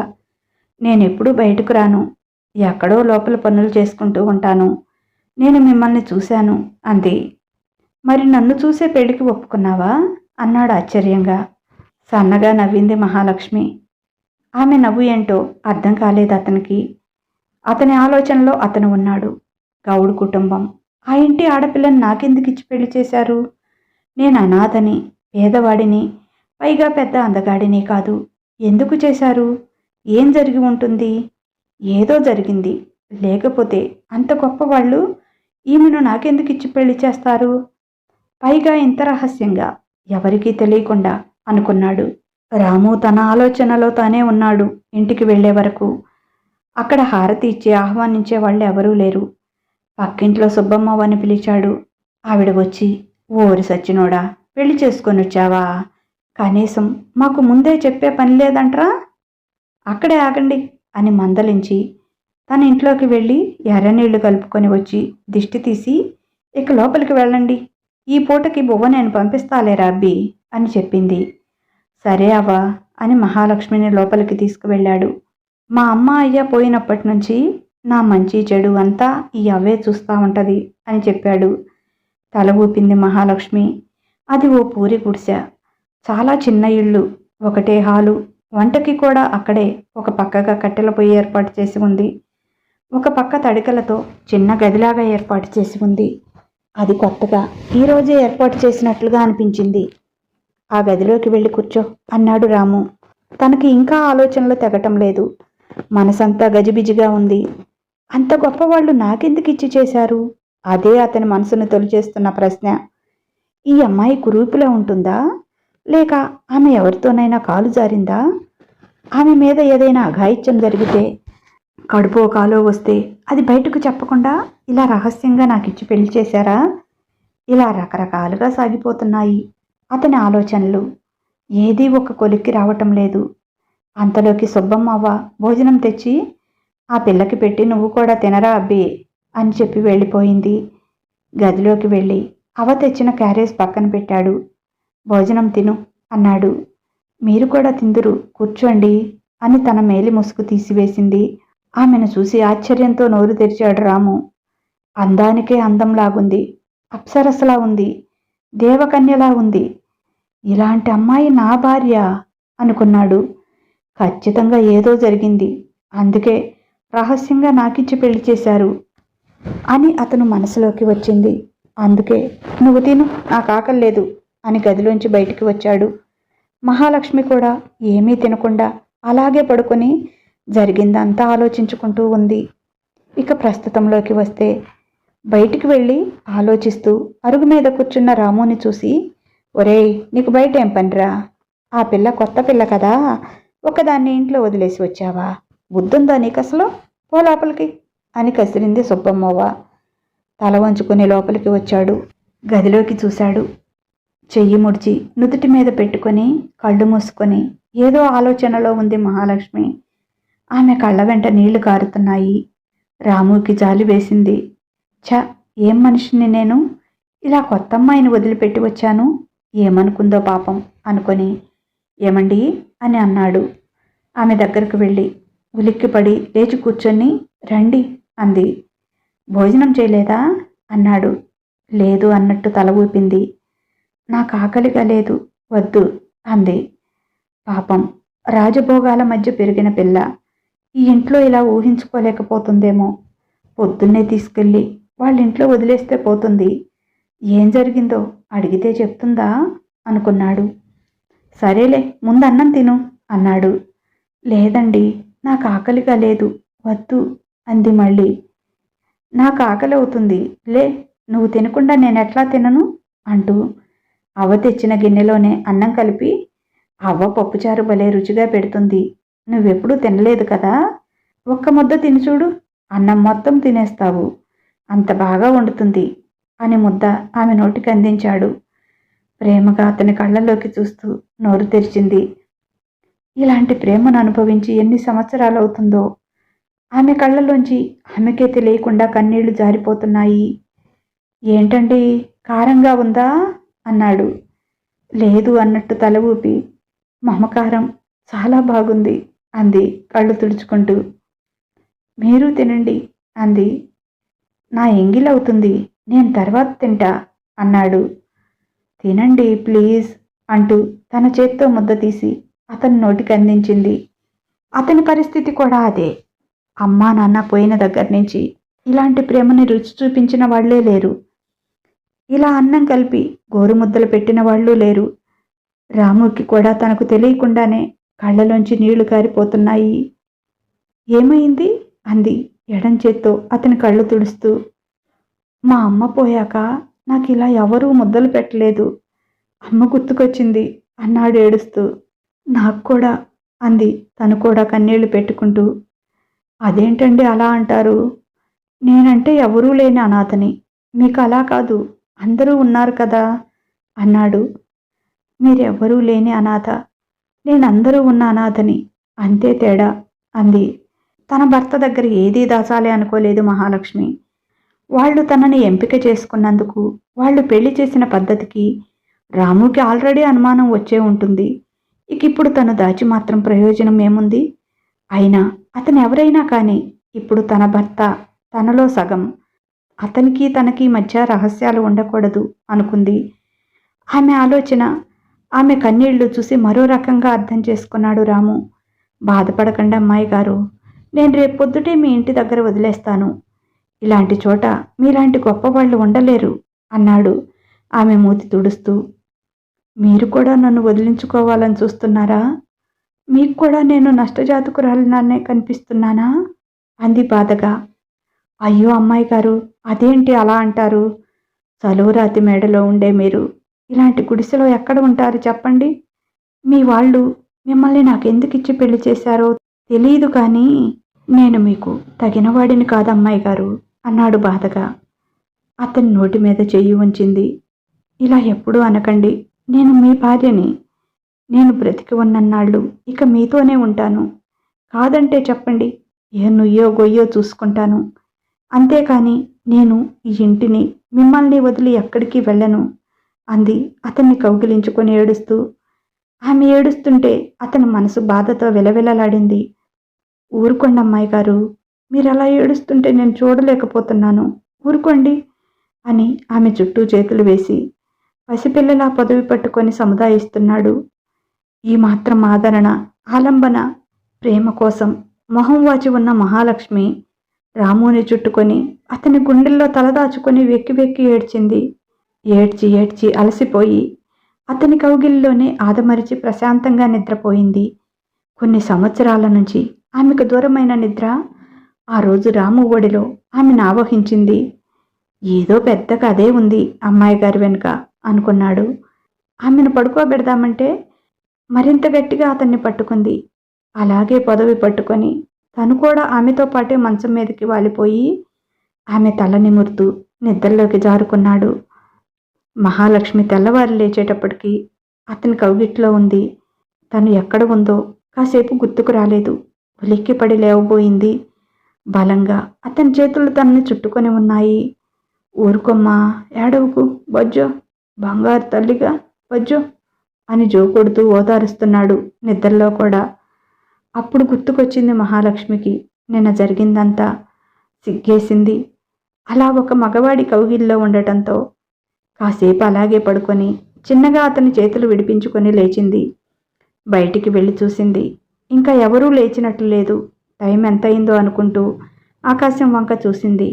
నేనెప్పుడూ బయటకు రాను, ఎక్కడో లోపల పనులు చేసుకుంటూ ఉంటాను. నేను మిమ్మల్ని చూశాను అంది. మరి నన్ను చూసే పెళ్లికి ఒప్పుకున్నావా అన్నాడు ఆశ్చర్యంగా. సన్నగా నవ్వింది మహాలక్ష్మి. ఆమె నవ్వు ఏంటో అర్థం కాలేదు అతనికి. అతని ఆలోచనలో అతను ఉన్నాడు. గౌడు కుటుంబం, ఆ ఇంటి ఆడపిల్లని నాకెందుకు ఇచ్చి పెళ్లి చేశారు? నేను అనాథని, పేదవాడిని, పైగా పెద్ద అందగాడిని కాదు. ఎందుకు చేశారు? ఏం జరిగి ఉంటుంది? ఏదో జరిగింది, లేకపోతే అంత గొప్పవాళ్ళు ఈమెను నాకెందుకు ఇచ్చి పెళ్లి చేస్తారు? పైగా ఇంత రహస్యంగా, ఎవరికీ తెలియకుండా అనుకున్నాడు. రాము తన ఆలోచనలో తానే ఉన్నాడు. ఇంటికి వెళ్లే వరకు అక్కడ హారతి ఇచ్చి ఆహ్వానించే వాళ్ళు ఎవరూ లేరు. పక్కింట్లో సుబ్బమ్మవ్వని పిలిచాడు. ఆవిడ వచ్చి, ఓరి సచ్చినోడా, పెళ్లి చేసుకొని వచ్చావా? కనీసం మాకు ముందే చెప్పే పని లేదంట్రా? అక్కడే ఆగండి అని మందలించి తన ఇంట్లోకి వెళ్ళి ఎర్రనీళ్లు కలుపుకొని వచ్చి దిష్టి తీసి, ఇక లోపలికి వెళ్ళండి, ఈ పూటకి బువ్వ నేను పంపిస్తాలేరా అబ్బి అని చెప్పింది. సరే అవ్వా అని మహాలక్ష్మిని లోపలికి తీసుకువెళ్ళాడు. మా అమ్మ అయ్య పోయినప్పటి నుంచి నా మంచి చెడు అంతా ఈ అవ్వే చూస్తూ ఉంటుంది అని చెప్పాడు. తల ఊపింది మహాలక్ష్మి. అది ఓ పూరి గుడిసె. చాలా చిన్న ఇల్లు, ఒకటే హాలు. వంటకి కూడా అక్కడే ఒక పక్కగా కట్టెల పొయ్యి ఏర్పాటు చేసి ఉంది. ఒక పక్క తడికలతో చిన్న గదిలాగా ఏర్పాటు చేసి ఉంది. అది కొత్తగా ఈరోజే ఏర్పాటు చేసినట్లుగా అనిపించింది. ఆ గదిలోకి వెళ్ళి కూర్చో అన్నాడు రాము. తనకి ఇంకా ఆలోచనలు తెగటం లేదు. మనసంతా గజిబిజిగా ఉంది. అంత గొప్పవాళ్ళు నాకెందుకు ఇచ్చి చేశారు? అదే అతని మనసును తొలిచేస్తున్న ప్రశ్న. ఈ అమ్మాయి కురూపులా ఉంటుందా, లేక ఆమె ఎవరితోనైనా కాలు జారిందా? ఆమె మీద ఏదైనా అఘాయిత్యం జరిగితే, కడుపో కాలో వస్తే అది బయటకు చెప్పకుండా ఇలా రహస్యంగా నాకిచ్చి పెళ్లి చేశారా? ఇలా రకరకాలుగా సాగిపోతున్నాయి అతని ఆలోచనలు. ఏదీ ఒక కొలిక్కి రావటం లేదు. అంతలోకి సుబ్బమ్మవ్వ భోజనం తెచ్చి ఆ పిల్లకి పెట్టి నువ్వు కూడా తినరా అబ్బి అని చెప్పి వెళ్ళిపోయింది. గదిలోకి వెళ్ళి అవ తెచ్చిన క్యారేజ్ పక్కన పెట్టాడు. భోజనం తిను అన్నాడు. మీరు కూడా తిందురు, కూర్చోండి అని తన మేలి ముసుగు తీసివేసింది. ఆమెను చూసి ఆశ్చర్యంతో నోరు తెరిచాడు రాము. అందానికే అందంలాగుంది, అప్సరసలా ఉంది, దేవకన్యలా ఉంది. ఇలాంటి అమ్మాయి నా భార్య అనుకున్నాడు. ఖచ్చితంగా ఏదో జరిగింది, అందుకే రహస్యంగా నాకిచ్చి పెళ్లి చేశారు అని అతను మనసులోకి వచ్చింది. అందుకే నువ్వు తిను, నాకు ఆకలి లేదు అని గదిలోంచి బయటికి వచ్చాడు. మహాలక్ష్మి కూడా ఏమీ తినకుండా అలాగే పడుకొని జరిగిందంతా ఆలోచించుకుంటూ ఉంది. ఇక ప్రస్తుతంలోకి వస్తే బయటికి వెళ్ళి ఆలోచిస్తూ అరుగు మీద కూర్చున్న రాముని చూసి, ఒరేయ్ నీకు బయట ఏం పనిరా? ఆ పిల్ల కొత్త పిల్ల కదా, ఒకదాన్ని ఇంట్లో వదిలేసి వచ్చావా? బుద్ధుందా నీకు అసలు? పో లోపలికి అని కసిరింది సుబ్బమ్మవ్వ. తల వంచుకుని లోపలికి వచ్చాడు. గదిలోకి చూశాడు. చెయ్యి ముడిచి నుదుటి మీద పెట్టుకొని కళ్ళు మూసుకొని ఏదో ఆలోచనలో ఉంది మహాలక్ష్మి. ఆమె కళ్ళ వెంట నీళ్లు కారుతున్నాయి. రాముకి జాలి వేసింది. ఛ, ఏం మనిషిని నేను, ఇలా కొత్త అమ్మాయిని వదిలిపెట్టి వచ్చాను, ఏమనుకుందో పాపం అనుకొని ఏమండి అని అన్నాడు. ఆమె దగ్గరకు వెళ్ళి ఉలిక్కిపడి లేచి కూర్చొని రండి అంది. భోజనం చేయలేదా అన్నాడు. లేదు అన్నట్టు తల ఊపింది. నాకు ఆకలిగా లేదు, వద్దు అంది. పాపం, రాజభోగాల మధ్య పెరిగిన పిల్ల ఈ ఇంట్లో ఇలా ఊహించుకోలేకపోతుందేమో. పొద్దున్నే తీసుకెళ్ళి వాళ్ళ ఇంట్లో వదిలేస్తే పోతుంది. ఏం జరిగిందో అడిగితే చెప్తుందా అనుకున్నాడు. సరేలే, ముందు అన్నం తిను అన్నాడు. లేదండి, నాకు ఆకలిగా లేదు, వద్దు అంది మళ్ళీ. నాకు ఆకలి అవుతుంది, లే, నువ్వు తినకుండా నేనెట్లా తినను అంటూ అవ్వ తెచ్చిన గిన్నెలోనే అన్నం కలిపి, అవ్వ పప్పుచారు భలే రుచిగా పెడుతుంది, నువ్వెప్పుడూ తినలేదు కదా, ఒక్క ముద్ద తిని చూడు, అన్నం మొత్తం తినేస్తావు, అంత బాగా వండుతుంది అని ముద్ద ఆమె నోటికి అందించాడు. ప్రేమగా అతని కళ్ళల్లోకి చూస్తూ నోరు తెరిచింది. ఇలాంటి ప్రేమను అనుభవించి ఎన్ని సంవత్సరాలు అవుతుందో. ఆమె కళ్ళలోంచి ఆమెకే తెలియకుండా కన్నీళ్లు జారిపోతున్నాయి. ఏంటండి, కారంగా ఉందా అన్నాడు. లేదు అన్నట్టు తల ఊపి, మమకారం చాలా బాగుంది అంది కళ్ళు తుడుచుకుంటూ. మీరు తినండి అంది. నా ఎంగిలవుతుంది, నేను తర్వాత తింటా అన్నాడు. తినండి ప్లీజ్ అంటూ తన చేత్తో ముద్ద తీసి అతని నోటికి అందించింది. అతని పరిస్థితి కూడా అదే. అమ్మా నాన్న పోయిన దగ్గర నుంచి ఇలాంటి ప్రేమని రుచి చూపించిన వాళ్లే లేరు. ఇలా అన్నం కలిపి గోరుముద్దలు పెట్టిన వాళ్ళు లేరు. రాముకి కూడా తనకు తెలియకుండానే కళ్ళలోంచి నీళ్లు కారిపోతున్నాయి. ఏమైంది అంది ఎడం చేత్తో అతని కళ్ళు తుడుస్తూ. మా అమ్మ పోయాక నాకు ఇలా ఎవరూ ముద్దలు పెట్టలేదు, అమ్మ గుర్తుకొచ్చింది అన్నాడు ఏడుస్తూ. నాకు కూడా అంది తను కూడా కన్నీళ్లు పెట్టుకుంటూ. అదేంటండి అలా అంటారు? నేనంటే ఎవరూ లేని అనాథని, మీకు అలా కాదు, అందరూ ఉన్నారు కదా అన్నాడు. మీరెవ్వరూ లేని అనాథ, నేనందరూ ఉన్న అనాథని, అంతే తేడా అంది. తన భర్త దగ్గర ఏదీ దాచాలి అనుకోలేదు మహాలక్ష్మి. వాళ్ళు తనని ఎంపిక చేసుకున్నందుకు, వాళ్ళు పెళ్లి చేసిన పద్ధతికి రాముకి ఆల్రెడీ అనుమానం వచ్చే ఉంటుంది. ఇప్పుడు తను దాచి మాత్రం ప్రయోజనం ఏముంది? అయినా అతను ఎవరైనా కానీ ఇప్పుడు తన భర్త తనలో సగం. అతనికి తనకి మధ్య రహస్యాలు ఉండకూడదు అనుకుంది. ఆమె ఆలోచన, ఆమె కన్నీళ్లు చూసి మరో రకంగా అర్థం చేసుకున్నాడు రాము. బాధపడకండి అమ్మాయి గారు, నేను రేపు పొద్దుటే మీ ఇంటి దగ్గర వదిలేస్తాను. ఇలాంటి చోట మీలాంటి గొప్పవాళ్ళు ఉండలేరు అన్నాడు ఆమె మూతి తుడుస్తూ. మీరు కూడా నన్ను వదిలించుకోవాలని చూస్తున్నారా? మీకు కూడా నేను నష్టజాతకురాలనే కనిపిస్తున్నానా? అంది బాధగా. అయ్యో అమ్మాయి గారు, అదేంటి అలా అంటారు? చలువరాతి మేడలో ఉండే మీరు ఇలాంటి గుడిసెలో ఎక్కడ ఉంటారు చెప్పండి? మీ వాళ్ళు మిమ్మల్ని నాకెందుకు ఇచ్చి పెళ్లి చేశారో తెలియదు, కానీ నేను మీకు తగినవాడిని కాదమ్మాయి గారు అన్నాడు బాధగా. అతని నోటి మీద చెయ్యి ఉంచింది. ఇలా ఎప్పుడూ అనకండి, నేను మీ భార్యని. నేను బ్రతికి ఉన్నన్నాళ్ళు ఇక మీతోనే ఉంటాను. కాదంటే చెప్పండి, ఏ నుయ్యో గొయ్యో చూసుకుంటాను. అంతేకాని నేను ఈ ఇంటిని మిమ్మల్ని వదిలి ఎక్కడికి వెళ్ళను అంది అతన్ని కౌగిలించుకొని ఏడుస్తూ. ఆమె ఏడుస్తుంటే అతని మనసు బాధతో విలవిలలాడింది. ఊరుకోండి అమ్మాయి గారు, మీరు అలా ఏడుస్తుంటే నేను చూడలేకపోతున్నాను, ఊరుకోండి అని ఆమె చుట్టూ చేతులు వేసి పసిపిల్లలా పదవి పట్టుకొని సముదాయిస్తున్నాడు. ఈ మాత్రం ఆదరణ, ఆలంబన, ప్రేమ కోసం మొహం వాచి ఉన్న మహాలక్ష్మి రాముని చుట్టుకొని అతని గుండెల్లో తలదాచుకొని వెక్కి వెక్కి ఏడ్చింది. ఏడ్చి ఏడ్చి అలసిపోయి అతని కౌగిలిలోనే ఆదమరిచి ప్రశాంతంగా నిద్రపోయింది. కొన్ని సంవత్సరాల నుంచి ఆమెకు దూరమైన నిద్ర ఆ రోజు రాము ఒడిలో ఆమెను ఆవహించింది. ఏదో పెద్ద కథే ఉంది అమ్మాయి గారి వెనుక అనుకున్నాడు. ఆమెను పడుకోబెడదామంటే మరింత గట్టిగా అతన్ని పట్టుకుంది. అలాగే పదవి పట్టుకొని తను కూడా ఆమెతో పాటే మంచం మీదకి వాలిపోయి ఆమె తల నిమురుతూ నిద్రలోకి జారుకున్నాడు. మహాలక్ష్మి తెల్లవారు లేచేటప్పటికి అతని కౌగిట్లో ఉంది. తను ఎక్కడ ఉందో కాసేపు గుర్తుకు రాలేదు. ఉలిక్కిపడి లేవబోయింది. బలంగా అతని చేతులు తనని చుట్టుకొని ఉన్నాయి. ఊరుకోమ్మా, ఏడవకు, బజ్జో, బంగారు తల్లిగా బజ్జో అని జోకొడుతూ ఓదారుస్తున్నాడు నిద్రలో కూడా. అప్పుడు గుర్తుకొచ్చింది మహాలక్ష్మికి నిన్న జరిగిందంతా. సిగ్గేసింది. అలా ఒక మగవాడి కౌగిల్లో ఉండటంతో కాసేపు అలాగే పడుకొని చిన్నగా అతని చేతులు విడిపించుకొని లేచింది. బయటికి వెళ్ళి చూసింది. ఇంకా ఎవరూ లేచినట్లు లేదు. టైం ఎంతయిందో అనుకుంటూ ఆకాశం వంక చూసింది.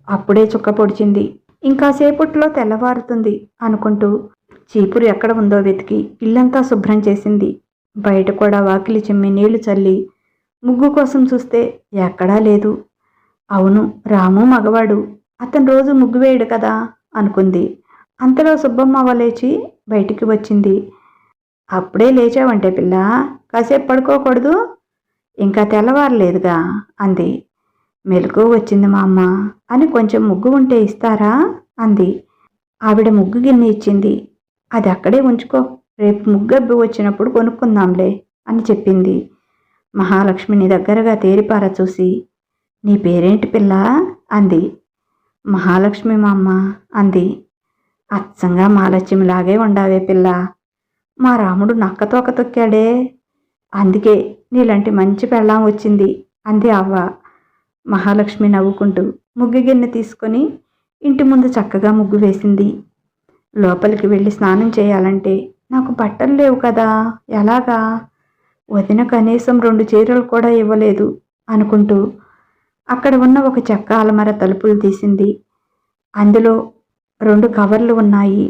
అప్పుడే చుక్క పొడిచింది. ఇంకాసేపట్లో తెల్లవారుతుంది అనుకుంటూ చీపురు ఎక్కడ ఉందో వెతికి ఇల్లంతా శుభ్రం చేసింది. బయట కూడా వాకిలి చిమ్మి నీళ్లు చల్లి ముగ్గు కోసం చూస్తే ఎక్కడా లేదు. అవును, రాము మగవాడు, అతను రోజు ముగ్గు వేయడు కదా అనుకుంది. అంతలో సుబ్బమ్మ లేచి బయటికి వచ్చింది. అప్పుడే లేచావంటే పిల్ల, కాసేపు పడుకోకూడదు? ఇంకా తెల్లవారలేదుగా అంది. మెలకు వచ్చింది మా అమ్మ అని కొంచెం ముగ్గు ఉంటే ఇస్తారా అంది. ఆవిడ ముగ్గు గిన్నె ఇచ్చింది. అది అక్కడే ఉంచుకో, రేపు ముగ్గబ్బి వచ్చినప్పుడు కొనుక్కుందాంలే అని చెప్పింది. మహాలక్ష్మిని దగ్గరగా తేరిపార చూసి, నీ పేరేంటి పిల్ల అంది. మహాలక్ష్మి మా అమ్మ అంది. అచ్చంగా మహాలక్ష్మిలాగే ఉండావే పిల్ల, మా రాముడు నక్కతోక తొక్కాడే, అందుకే నీలాంటి మంచి పెళ్ళాం వచ్చింది అంది అవ్వ. మహాలక్ష్మి నవ్వుకుంటూ ముగ్గు గిన్నె తీసుకొని ఇంటి ముందు చక్కగా ముగ్గు వేసింది. లోపలికి వెళ్ళి స్నానం చేయాలంటే నాకు బట్టలు లేవు కదా, ఎలాగా? వదిన కనీసం 2 చీరలు కూడా ఇవ్వలేదు అనుకుంటూ అక్కడ ఉన్న ఒక చెక్క అలమర తలుపులు తీసింది. అందులో 2 కవర్లు ఉన్నాయి.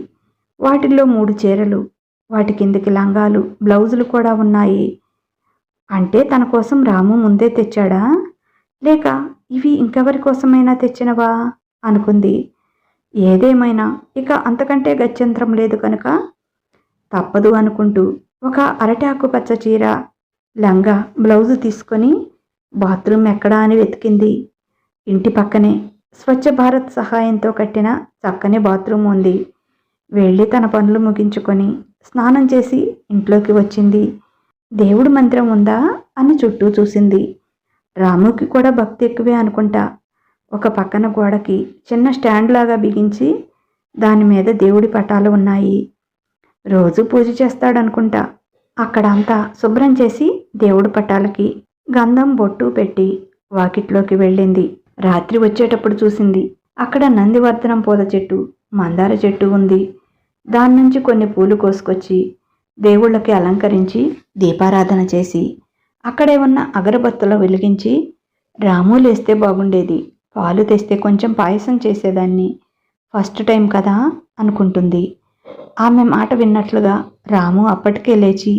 వాటిల్లో 3 చీరలు, వాటి కిందకి లంగాలు, బ్లౌజులు కూడా ఉన్నాయి. అంటే తన కోసం రాము ముందే తెచ్చాడా, లేక ఇవి ఇంకెవరి కోసమైనా తెచ్చినవా అనుకుంది. ఏదేమైనా ఇక అంతకంటే గత్యంతరం లేదు కనుక తప్పదు అనుకుంటూ ఒక అరటాకు పచ్చ చీర, లంగా, బ్లౌజు తీసుకొని బాత్రూమ్ ఎక్కడా అని వెతికింది. ఇంటి పక్కనే స్వచ్ఛ భారత్ సహాయంతో కట్టిన చక్కని బాత్రూమ్ ఉంది. వెళ్ళి తన పనులు ముగించుకొని స్నానం చేసి ఇంట్లోకి వచ్చింది. దేవుడి మందిరం ఉందా అని చుట్టూ చూసింది. రాముకి కూడా భక్తి ఎక్కువే అనుకుంటా. ఒక పక్కన గోడకి చిన్న స్టాండ్ లాగా బిగించి దాని మీద దేవుడి పటాలు ఉన్నాయి. రోజు పూజ చేస్తాడనుకుంటా. అక్కడ అంతా శుభ్రం చేసి దేవుడి పటాలకి గంధం బొట్టు పెట్టి వాకిట్లోకి వెళ్ళింది. రాత్రి వచ్చేటప్పుడు చూసింది అక్కడ నందివర్ధనం పూల చెట్టు, మందార చెట్టు ఉంది. దాని నుంచి కొన్ని పూలు కోసుకొచ్చి దేవుళ్ళకి అలంకరించి దీపారాధన చేసి అక్కడే ఉన్న అగరబత్తులు వెలిగించి, రాము లేస్తే బాగుండేది, పాలు తెస్తే కొంచెం పాయసం చేసేదాన్ని, ఫస్ట్ టైం కదా అనుకుంటుంది. ఆమె మాట విన్నట్లుగా రాము అప్పటికే లేచి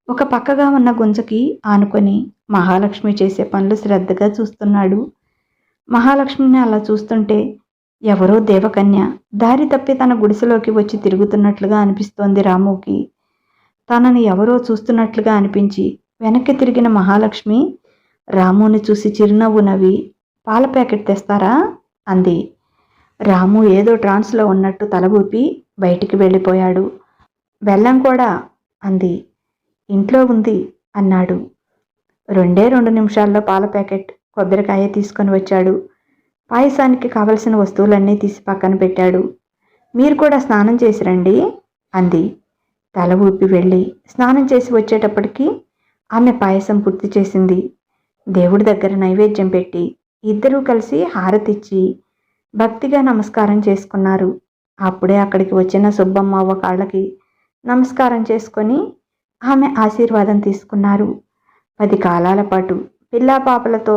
ఒక పక్కగా ఉన్న గుంజకి ఆనుకొని మహాలక్ష్మి చేసే పనులు శ్రద్ధగా చూస్తున్నాడు. మహాలక్ష్మిని అలా చూస్తుంటే ఎవరో దేవకన్య దారి తప్పి తన గుడిసెలోకి వచ్చి తిరుగుతున్నట్లుగా అనిపిస్తోంది రాముకి. తనని ఎవరో చూస్తున్నట్లుగా అనిపించి వెనక్కి తిరిగిన మహాలక్ష్మి రాముని చూసి చిరునవ్వు నవ్వి, పాల ప్యాకెట్ తెస్తారా అంది. రాము ఏదో ట్రాన్స్లో ఉన్నట్టు తల ఊపి బయటికి వెళ్ళిపోయాడు. బెల్లం కూడా అంది. ఇంట్లో ఉంది అన్నాడు. 2 నిమిషాల్లో పాల ప్యాకెట్, కొబ్బరికాయ తీసుకొని వచ్చాడు. పాయసానికి కావలసిన వస్తువులన్నీ తీసి పక్కన పెట్టాడు. మీరు కూడా స్నానం చేసి రండి అంది. తల ఊపి వెళ్ళి స్నానం చేసి వచ్చేటప్పటికి ఆమె పాయసం పూర్తి చేసింది. దేవుడి దగ్గర నైవేద్యం పెట్టి ఇద్దరూ కలిసి హారతిచ్చి భక్తిగా నమస్కారం చేసుకున్నారు. అప్పుడే అక్కడికి వచ్చిన సుబ్బమ్మ అవ్వ కాళ్ళకి నమస్కారం చేసుకొని ఆమె ఆశీర్వాదం తీసుకున్నారు. 10 కాలాల పాటు పిల్లా పాపలతో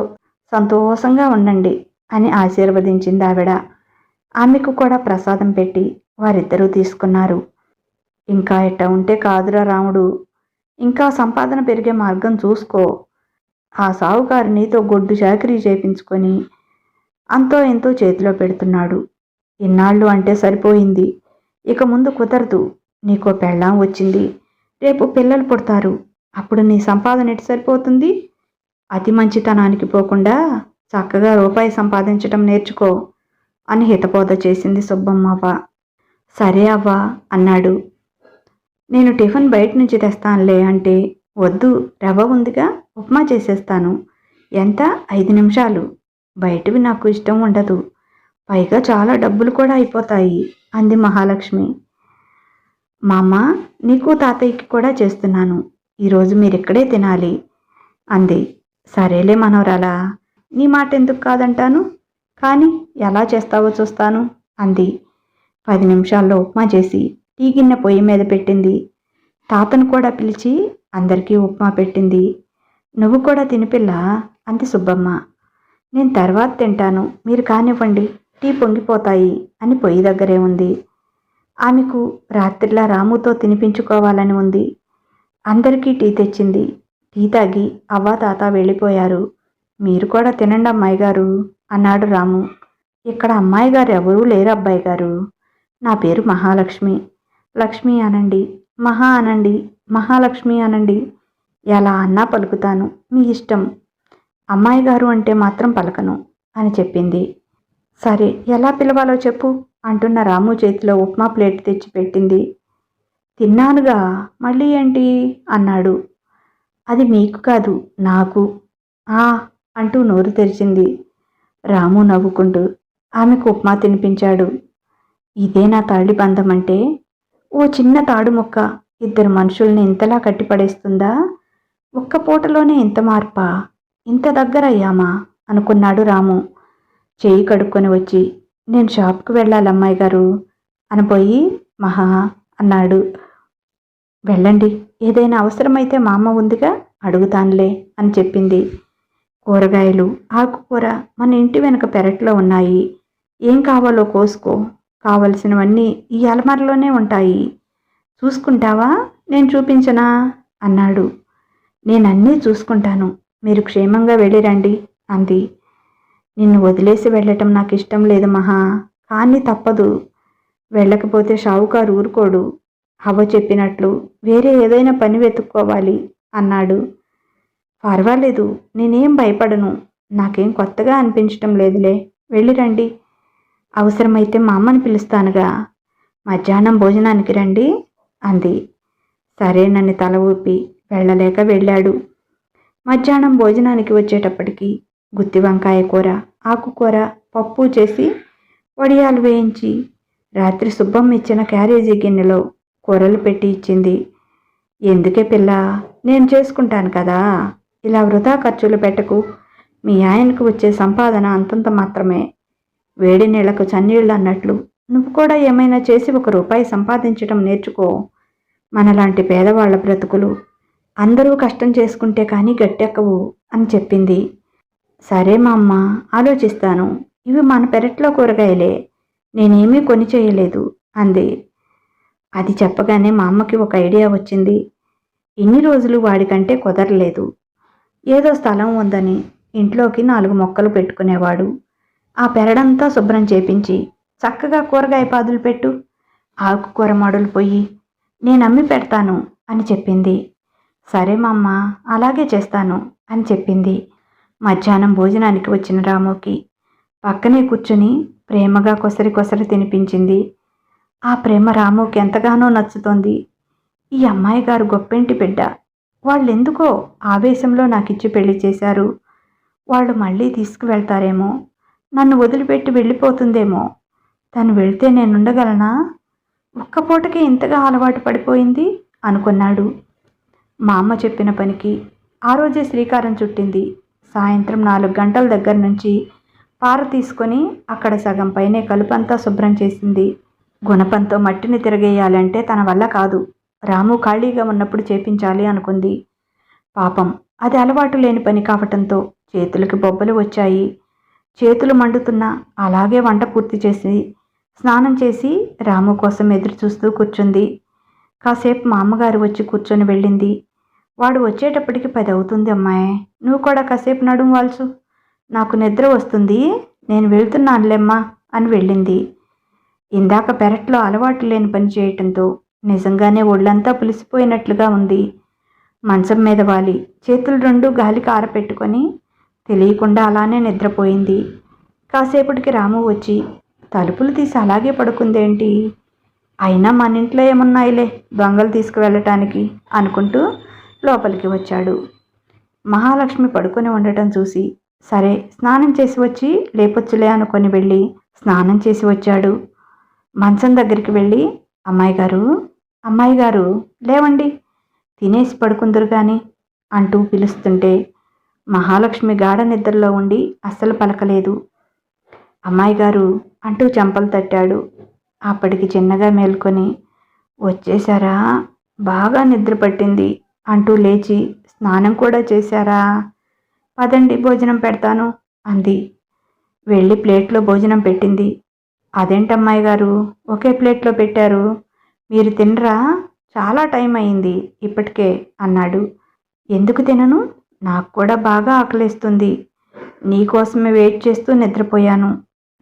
సంతోషంగా ఉండండి అని ఆశీర్వదించింది ఆవిడ. ఆమెకు కూడా ప్రసాదం పెట్టి వారిద్దరూ తీసుకున్నారు. ఇంకా ఎట్ట ఉంటే కాదురా రాముడు, ఇంకా సంపాదన పెరిగే మార్గం చూసుకో. ఆ సావుకారు నీతో గొడ్డు చాకరీ చేయించుకొని అంతో ఎంతో చేతిలో పెడుతున్నాడు. ఇన్నాళ్ళు అంటే సరిపోయింది, ఇక ముందు కుదరదు. నీకో పెళ్ళాం వచ్చింది, రేపు పిల్లలు పుడతారు, అప్పుడు నీ సంపాదన ఎటు సరిపోతుంది? అతి మంచితనానికి పోకుండా చక్కగా రూపాయి సంపాదించటం నేర్చుకో అని హితబోధ చేసింది సుబ్బమ్మవ్వ. సరే అవ్వా అన్నాడు. నేను టిఫిన్ బయట నుంచి తెస్తానులే అంటే, వద్దు, రవ్వ ఉందిగా, ఉప్మా చేసేస్తాను. ఎంత? 5 నిమిషాలు. బయటవి నాకు ఇష్టం ఉండదు, పైగా చాలా డబ్బులు కూడా అయిపోతాయి అంది మహాలక్ష్మి. మామ, నీకు తాతయ్యకి కూడా చేస్తున్నాను, ఈరోజు మీరిక్కడే తినాలి అంది. సరేలే మనవరాలా, నీ మాట ఎందుకు కాదంటాను, కానీ ఎలా చేస్తావో చూస్తాను అంది. 10 నిమిషాల్లో ఉప్మా చేసి టీ గిన్నె పొయ్యి మీద పెట్టింది. తాతను కూడా పిలిచి అందరికీ ఉప్మా పెట్టింది. నువ్వు కూడా తినిపిల్లా అంది సుబ్బమ్మ. నేను తర్వాత తింటాను, మీరు కానివ్వండి, టీ పొంగిపోతాయి అని పొయ్యి దగ్గరే ఉంది. ఆమెకు రాత్రిలా రాముతో తినిపించుకోవాలని ఉంది. అందరికీ టీ తెచ్చింది. టీ తాగి అవ్వ తాత వెళ్ళిపోయారు. మీరు కూడా తినండి అమ్మాయి గారు అన్నాడు రాము. ఇక్కడ అమ్మాయి గారు ఎవరూ లేరు అబ్బాయి గారు, నా పేరు మహాలక్ష్మి. లక్ష్మి అనండి, మహా అనండి, మహాలక్ష్మి అనండి, ఎలా అన్నా పలుకుతాను, మీ ఇష్టం. అమ్మాయి గారు అంటే మాత్రం పలకను అని చెప్పింది. సరే, ఎలా పిలవాలో చెప్పు అంటున్న రాము చేతిలో ఉప్మా ప్లేట్ తెచ్చి పెట్టింది. తిన్నానుగా, మళ్ళీ ఏంటి అన్నాడు. అది మీకు కాదు, నాకు. అంటూ నోరు తెరిచింది. రాము నవ్వుకుంటూ ఆమెకు ఉప్మా తినిపించాడు. ఇదే నా తాళి బంధం అంటే? ఓ చిన్న తాడు ముక్క 2 మనుషుల్ని ఇంతలా కట్టిపడేస్తుందా? ఒక్క పూటలోనే ఇంత మార్పా, ఇంత దగ్గరయ్యామా అనుకున్నాడు రాము. చేయి కడుక్కొని వచ్చి, నేను షాప్కి వెళ్ళాలి అమ్మాయి గారు అనబోయి మహా అన్నాడు. వెళ్ళండి, ఏదైనా అవసరమైతే మా అమ్మ ఉందిగా, అడుగుతానులే అని చెప్పింది. కూరగాయలు, ఆకుకూర మన ఇంటి వెనుక పెరట్లో ఉన్నాయి, ఏం కావాలో కోసుకో, కావలసినవన్నీ ఈ అలమారలోనే ఉంటాయి, చూసుకుంటావా, నేను చూపించనా అన్నాడు. నేనన్నీ చూసుకుంటాను, మీరు క్షేమంగా వెళ్ళిరండి అంది. నిన్ను వదిలేసి వెళ్ళటం నాకు ఇష్టం లేదు మహా, కానీ తప్పదు, వెళ్ళకపోతే షావుకారు ఊరుకోడు, అవ్వ చెప్పినట్లు వేరే ఏదైనా పని వెతుక్కోవాలి అన్నాడు. పర్వాలేదు, నేనేం భయపడను, నాకేం కొత్తగా అనిపించటం లేదులే, వెళ్ళిరండి, అవసరమైతే మా అమ్మని పిలుస్తానుగా, మధ్యాహ్నం భోజనానికి రండి అంది. సరేనని తల ఊపి వెళ్ళలేక వెళ్ళాడు. మధ్యాహ్నం భోజనానికి వచ్చేటప్పటికి గుత్తి వంకాయ కూర, ఆకుకూర, పప్పు చేసి వడియాలు వేయించి రాత్రి సుబ్బమ్మ ఇచ్చిన క్యారేజీ గిన్నెలో కూరలు పెట్టి ఇచ్చింది. ఎందుకే పిల్ల, నేను చేసుకుంటాను కదా, ఇలా వృధా ఖర్చులు పెట్టకు, మీ ఆయనకు వచ్చే సంపాదన అంతంత మాత్రమే, వేడి నీళ్లకు చన్నీళ్ళు అన్నట్లు నువ్వు కూడా ఏమైనా చేసి ₹1 సంపాదించడం నేర్చుకో. మనలాంటి పేదవాళ్ల బ్రతుకులు అందరూ కష్టం చేసుకుంటే కానీ గట్టెక్కవు అని చెప్పింది. సరే మా అమ్మ, ఆలోచిస్తాను. ఇవి మన పెరట్లో కూరగాయలే, నేనేమీ కొని చేయలేదు అంది. అది చెప్పగానే మా అమ్మకి ఒక ఐడియా వచ్చింది. ఇన్ని రోజులు వాడికంటే కుదరలేదు. ఏదో స్థలం ఉందని ఇంట్లోకి 4 మొక్కలు పెట్టుకునేవాడు. ఆ పెరడంతా శుభ్రం చేపించి చక్కగా కూరగాయ పాదులు పెట్టు, ఆకుకూర మడులు పొయ్యి, నేను అమ్మి పెడతాను అని చెప్పింది. సరే మా అమ్మ, అలాగే చేస్తాను అని చెప్పింది. మధ్యాహ్నం భోజనానికి వచ్చిన రాముకి పక్కనే కూర్చుని ప్రేమగా కొసరి తినిపించింది. ఆ ప్రేమ రాముకి ఎంతగానో నచ్చుతోంది. ఈ అమ్మాయి గారు గొప్పింటి బిడ్డ, వాళ్ళెందుకో ఆవేశంలో నాకిచ్చి పెళ్లి చేశారు. వాళ్ళు మళ్ళీ తీసుకువెళ్తారేమో, నన్ను వదిలిపెట్టి వెళ్ళిపోతుందేమో. తను వెళ్తే నేనుండగలనా? ఒక్క పూటకి ఇంతగా అలవాటు పడిపోయింది అనుకున్నాడు. మా అమ్మ చెప్పిన పనికి ఆ రోజే శ్రీకారం చుట్టింది. సాయంత్రం 4 గంటల దగ్గర నుంచి పార తీసుకొని అక్కడ సగం పైనే కలుపంతా శుభ్రం చేసింది. గుణపంతో మట్టిని తిరగేయాలంటే తన వల్ల కాదు. రాము ఖాళీగా ఉన్నప్పుడు చేపించాలి అనుకుంది. పాపం, అది అలవాటు లేని పని కావటంతో చేతులకి బొబ్బలు వచ్చాయి. చేతులు మండుతున్నా అలాగే వంట పూర్తి చేసి స్నానం చేసి రాము కోసం ఎదురు చూస్తూ కూర్చుంది. కాసేపు మా అమ్మగారు వచ్చి కూర్చొని వెళ్ళింది. వాడు వచ్చేటప్పటికి 10 అవుతుంది అమ్మాయి, నువ్వు కూడా కాసేపు నడుం వాల్చు, నాకు నిద్ర వస్తుంది, నేను వెళ్తున్నానులేమ్మా అని వెళ్ళింది. ఇందాక పెరట్లో అలవాటు లేని పని చేయటంతో నిజంగానే ఒళ్ళంతా పులిసిపోయినట్లుగా ఉంది. మంచం మీద వాలి చేతులు 2 గాలికి ఆరపెట్టుకొని తెలియకుండా అలానే నిద్రపోయింది. కాసేపటికి రాము వచ్చి తలుపులు తీసి అలాగే పడుకుందేంటి, అయినా మన ఇంట్లో ఏమున్నాయిలే దొంగలు తీసుకువెళ్ళటానికి అనుకుంటూ లోపలికి వచ్చాడు. మహాలక్ష్మి పడుకొని ఉండటం చూసి సరే స్నానం చేసి వచ్చి లేపొచ్చులే అనుకొని వెళ్ళి స్నానం చేసి వచ్చాడు. మంచం దగ్గరికి వెళ్ళి అమ్మాయి గారు లేవండి, తినేసి పడుకుందరు కానీ అంటూ పిలుస్తుంటే మహాలక్ష్మి గాఢ నిద్రలో ఉండి అస్సలు పలకలేదు. అమ్మాయి గారు అంటూ చెంపలు తట్టాడు. అప్పటికి చిన్నగా మేల్కొని వచ్చేశారా, బాగా నిద్ర పట్టింది అంటూ లేచి స్నానం కూడా చేశారా, పదండి భోజనం పెడతాను అంది. వెళ్ళి ప్లేట్లో భోజనం పెట్టింది. అదేంటమ్మాయి గారు ఒకే ప్లేట్లో పెట్టారు, మీరు తినరా, చాలా టైం అయింది ఇప్పటికే అన్నాడు. ఎందుకు తినను, నాకు కూడా బాగా ఆకలేస్తుంది, నీకోసమే వెయిట్ చేస్తూ నిద్రపోయాను,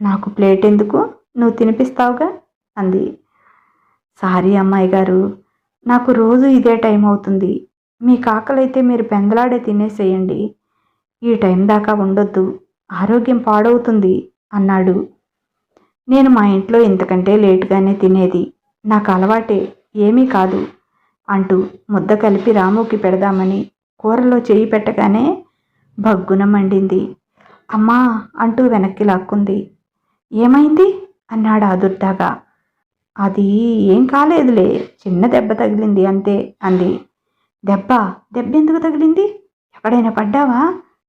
నాకు ప్లేట్ ఎందుకు, నువ్వు తినిపిస్తావుగా అంది. సారీ అమ్మాయి గారు, నాకు రోజు ఇదే టైం అవుతుంది, మీకు ఆకలైతే మీరు పెందలాడే తినేసేయండి, ఈ టైం దాకా ఉండొద్దు, ఆరోగ్యం పాడవుతుంది అన్నాడు. నేను మా ఇంట్లో ఇంతకంటే లేటుగానే తినేది, నాకు అలవాటే, ఏమీ కాదు అంటూ ముద్ద కలిపి రాముకి పెడదామని కూరలో చేయి పెట్టగానే భగ్గున మండింది. అమ్మా అంటూ వెనక్కి లాక్కుంది. ఏమైంది అన్నాడు ఆదుర్దాగా. అది ఏం కాలేదులే, చిన్న దెబ్బ తగిలింది అంతే అంది. దెబ్బెందుకు తగిలింది, ఎక్కడైనా పడ్డావా,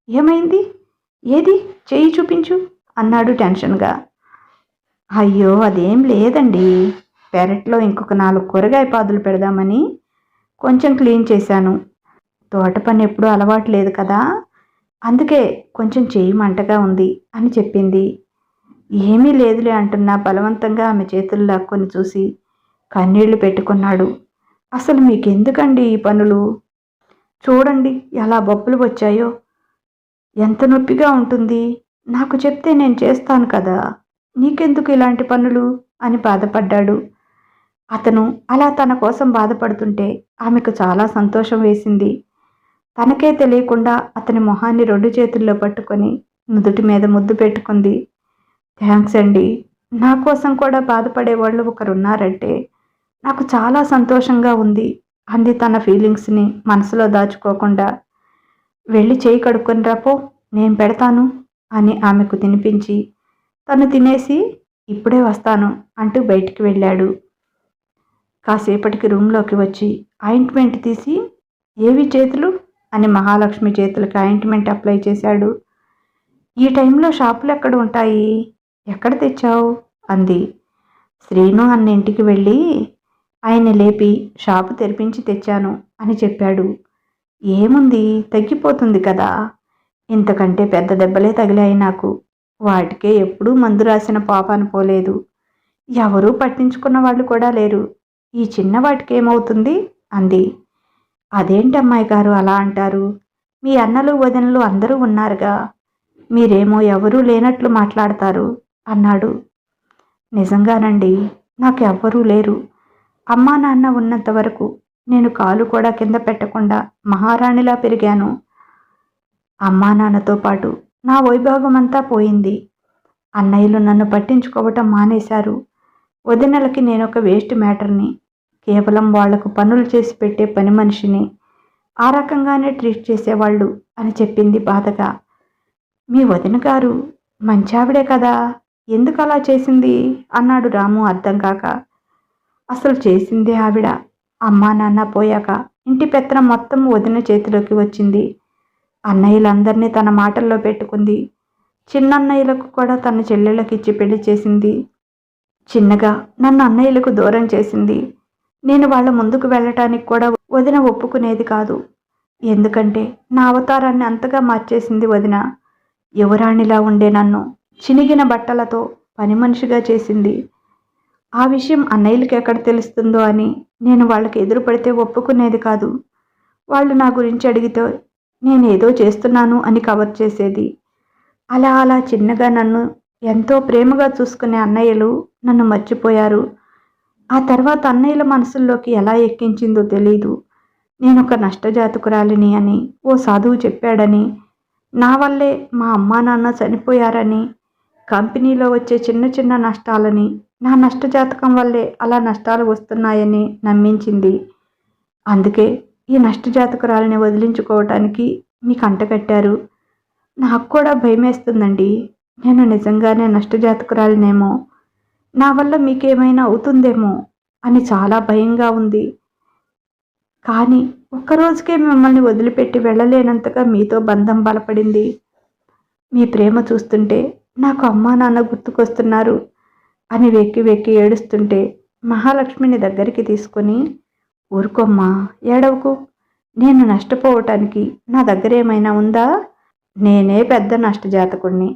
ఏమైంది, ఏది చెయ్యి చూపించు అన్నాడు టెన్షన్గా. అయ్యో అదేం లేదండి, పెరట్లో ఇంకొక 4 కూరగాయ పాదులు పెడదామని కొంచెం క్లీన్ చేశాను, తోట పని ఎప్పుడూ అలవాటు లేదు కదా, అందుకే కొంచెం చెయ్యి మంటగా ఉంది అని చెప్పింది. ఏమీ లేదులే అంటున్నా బలవంతంగా ఆమె చేతులు లాక్కొని చూసి కన్నీళ్లు పెట్టుకున్నాడు. అసలు మీకెందుకండి ఈ పనులు, చూడండి ఎలా బొబ్బలు వచ్చాయో, ఎంత నొప్పిగా ఉంటుంది, నాకు చెప్తే నేను చేస్తాను కదా, నీకెందుకు ఇలాంటి పనులు అని బాధపడ్డాడు. అతను అలా తన కోసం బాధపడుతుంటే ఆమెకు చాలా సంతోషం వేసింది. తనకే తెలియకుండా అతని మొహాన్ని 2 చేతుల్లో పట్టుకొని నుదుటి మీద ముద్దు పెట్టుకుంది. థ్యాంక్స్ అండి, నా కోసం కూడా బాధపడేవాళ్ళు ఒకరున్నారంటే నాకు చాలా సంతోషంగా ఉంది అంది తన ఫీలింగ్స్ని మనసులో దాచుకోకుండా. వెళ్ళి చేయి కడుక్కొని రాపో, నేను పెడతాను అని ఆమెకు తినిపించి తను తినేసి ఇప్పుడే వస్తాను అంటూ బయటికి వెళ్ళాడు. కాసేపటికి రూమ్లోకి వచ్చి ఆయింట్మెంట్ తీసి ఏవి చేతులు అని మహాలక్ష్మి చేతులకి ఆయింట్మెంట్ అప్లై చేశాడు. ఈ టైంలో షాపులు ఎక్కడ ఉంటాయి, ఎక్కడ తెచ్చావు అంది. శ్రీను అన్న ఇంటికి వెళ్ళి ఆయన లేపి షాపు తెరిపించి తెచ్చాను అని చెప్పాడు. ఏముంది, తగ్గిపోతుంది కదా. ఇంతకంటే పెద్ద దెబ్బలే తగిలాయి నాకు. వాటికే ఎప్పుడూ మందు రాసిన పాపాను పోలేదు. ఎవరూ పట్టించుకున్న వాళ్ళు కూడా లేరు. ఈ చిన్న వాటికేమవుతుంది అంది. అదేంటి అమ్మాయి గారు అలా అంటారు? మీ అన్నలు వదినలు అందరూ ఉన్నారుగా, మీరేమో ఎవరూ లేనట్లు మాట్లాడతారు అన్నాడు. నిజంగానండి, నాకు ఎవ్వరూ లేరు. అమ్మా నాన్న ఉన్నంత వరకు నేను కాలు కూడా కింద పెట్టకుండా మహారాణిలా పెరిగాను. అమ్మా నాన్నతో పాటు నా వైభోగమంతా పోయింది. అన్నయ్యలు నన్ను పట్టించుకోవటం మానేశారు. వదినలకి నేనొక వేస్ట్ మ్యాటర్ని, కేవలం వాళ్లకు పనులు చేసి పెట్టే పని మనిషిని. ఆ రకంగానే ట్రీట్ చేసేవాళ్ళు అని చెప్పింది బాధగా. మీ వదిన గారు మంచావిడే కదా, ఎందుకు అలా చేసింది అన్నాడు రాము అర్థం కాక. అసలు చేసిందే ఆవిడ. అమ్మా నాన్న పోయాక ఇంటి పెత్తనం మొత్తం వదిన చేతిలోకి వచ్చింది. అన్నయ్యలందరినీ తన మాటల్లో పెట్టుకుంది. చిన్నన్నయ్యలకు కూడా తన చెల్లెళ్ళకిచ్చి పెళ్లి చేసింది. చిన్నగా నన్ను అన్నయ్యలకు దూరం చేసింది. నేను వాళ్ళ ముందుకు వెళ్ళటానికి కూడా వదిన ఒప్పుకునేది కాదు. ఎందుకంటే నా అవతారాన్ని అంతగా మార్చేసింది వదిన. యువరాణిలా ఉండే నన్ను చినిగిన బట్టలతో పని మనిషిగా చేసింది. ఆ విషయం అన్నయ్యలకి ఎక్కడ తెలుస్తుందో అని నేను వాళ్ళకి ఎదురుపడితే ఒప్పుకునేది కాదు. వాళ్ళు నా గురించి అడిగితే నేనేదో చేస్తున్నాను అని కవర్ చేసేది. అలా అలా చిన్నగా నన్ను ఎంతో ప్రేమగా చూసుకునే అన్నయ్యలు నన్ను మర్చిపోయారు. ఆ తర్వాత అన్నయ్యల మనసుల్లోకి ఎలా ఎక్కించిందో తెలీదు. నేనొక నష్టజాతకురాలిని అని ఓ సాధువు చెప్పాడని, నా వల్లే మా అమ్మా నాన్న చనిపోయారని, కంపెనీలో వచ్చే చిన్న చిన్న నష్టాలని నా నష్టజాతకం వల్లే అలా నష్టాలు వస్తున్నాయని నమ్మించింది. అందుకే ఈ నష్టజాతకురాలిని వదిలించుకోవటానికి మీకు అంటకట్టారు. నాకు కూడా భయమేస్తుందండి. నేను నిజంగానే నష్టజాతకురాలినేమో, నా వల్ల మీకేమైనా అవుతుందేమో అని చాలా భయంగా ఉంది. కానీ ఒక్కరోజుకే మిమ్మల్ని వదిలిపెట్టి వెళ్ళలేనంతగా మీతో బంధం బలపడింది. మీ ప్రేమ చూస్తుంటే నాకు అమ్మా నాన్న గుర్తుకొస్తున్నారు అని వెక్కి వెక్కి ఏడుస్తుంటే మహాలక్ష్మిని దగ్గరికి తీసుకొని, ఊరుకోమ్మా, ఏడవకు. నేను నష్టపోవటానికి నా దగ్గర ఏమైనా ఉందా? నేనే పెద్ద నష్టజాతకుణ్ణి.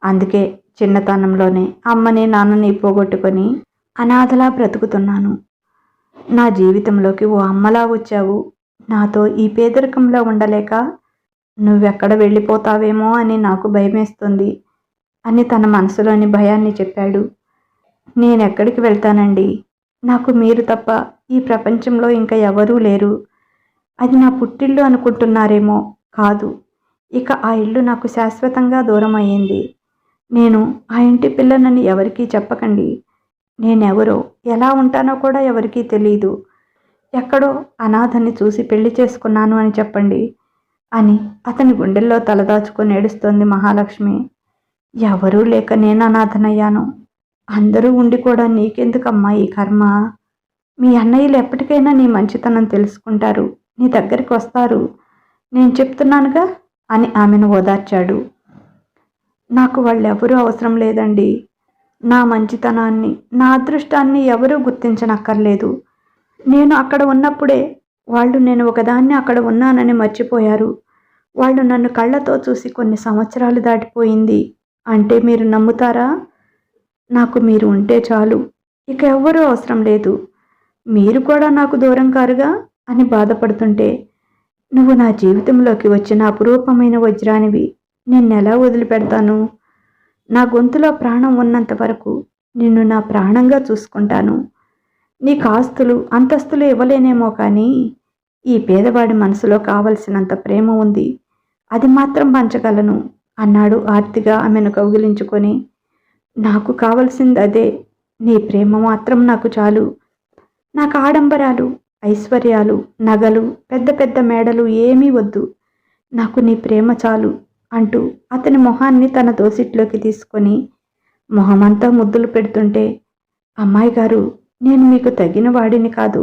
అందుకే చిన్నతనంలోనే అమ్మని నాన్నని పోగొట్టుకొని అనాథలా బ్రతుకుతున్నాను. నా జీవితంలోకి ఓ అమ్మలా వచ్చావు. నాతో ఈ పేదరికంలో ఉండలేక నువ్వెక్కడ వెళ్ళిపోతావేమో అని నాకు భయమేస్తుంది అని తన మనసులోని భయాన్ని చెప్పాడు. నేనెక్కడికి వెళ్తానండి? నాకు మీరు తప్ప ఈ ప్రపంచంలో ఇంకా ఎవరూ లేరు. అది నా పుట్టిల్లు అనుకుంటున్నారేమో, కాదు. ఇక ఆ ఇల్లు నాకు శాశ్వతంగా దూరం అయ్యింది. నేను ఆ ఇంటి పిల్లనని ఎవరికీ చెప్పకండి. నేనెవరో, ఎలా ఉంటానో కూడా ఎవరికీ తెలీదు. ఎక్కడో అనాథని చూసి పెళ్లి చేసుకున్నాను అని చెప్పండి అని అతని గుండెల్లో తలదాచుకొని ఏడుస్తోంది మహాలక్ష్మి. ఎవరూ లేక నేను అనాథనయ్యాను. అందరూ ఉండి కూడా నీకెందుకమ్మా ఈ కర్మ? మీ అన్నయ్యలు ఎప్పటికైనా నీ మంచితనం తెలుసుకుంటారు, నీ దగ్గరికి వస్తారు. నేను చెప్తున్నానుగా అని ఆమెను ఓదార్చాడు. నాకు వాళ్ళెవరూ అవసరం లేదండి. నా మంచితనాన్ని, నా అదృష్టాన్ని ఎవరూ గుర్తించనక్కర్లేదు. నేను అక్కడ ఉన్నప్పుడే వాళ్ళు నేను ఒకదాన్ని అక్కడ ఉన్నానని మర్చిపోయారు. వాళ్ళు నన్ను కళ్ళతో చూసి కొన్ని సంవత్సరాలు దాటిపోయింది అంటే మీరు నమ్ముతారా? నాకు మీరు ఉంటే చాలు, ఇక ఎవ్వరూ అవసరం లేదు. మీరు కూడా నాకు దూరం కారుగా అని బాధపడుతుంటే, నువ్వు నా జీవితంలోకి వచ్చిన అపురూపమైన వజ్రానివి. నిన్నెలా వదిలిపెడతాను? నా గొంతులో ప్రాణం ఉన్నంత వరకు నిన్ను నా ప్రాణంగా చూసుకుంటాను. నీకు ఆస్తులు అంతస్తులు ఇవ్వలేనేమో కానీ ఈ పేదవాడి మనసులో కావలసినంత ప్రేమ ఉంది, అది మాత్రం పంచగలను అన్నాడు ఆర్తిగా ఆమెను కౌగిలించుకొని. నాకు కావలసింది అదే. నీ ప్రేమ మాత్రం నాకు చాలు. నాకు ఆడంబరాలు, ఐశ్వర్యాలు, నగలు, పెద్ద పెద్ద మేడలు ఏమీ వద్దు. నాకు నీ ప్రేమ చాలు అంటూ అతని మొహాన్ని తన దోసిట్లోకి తీసుకొని మొహమంతా ముద్దులు పెడుతుంటే, అమ్మాయి గారు, నేను మీకు తగిన వాడిని కాదు.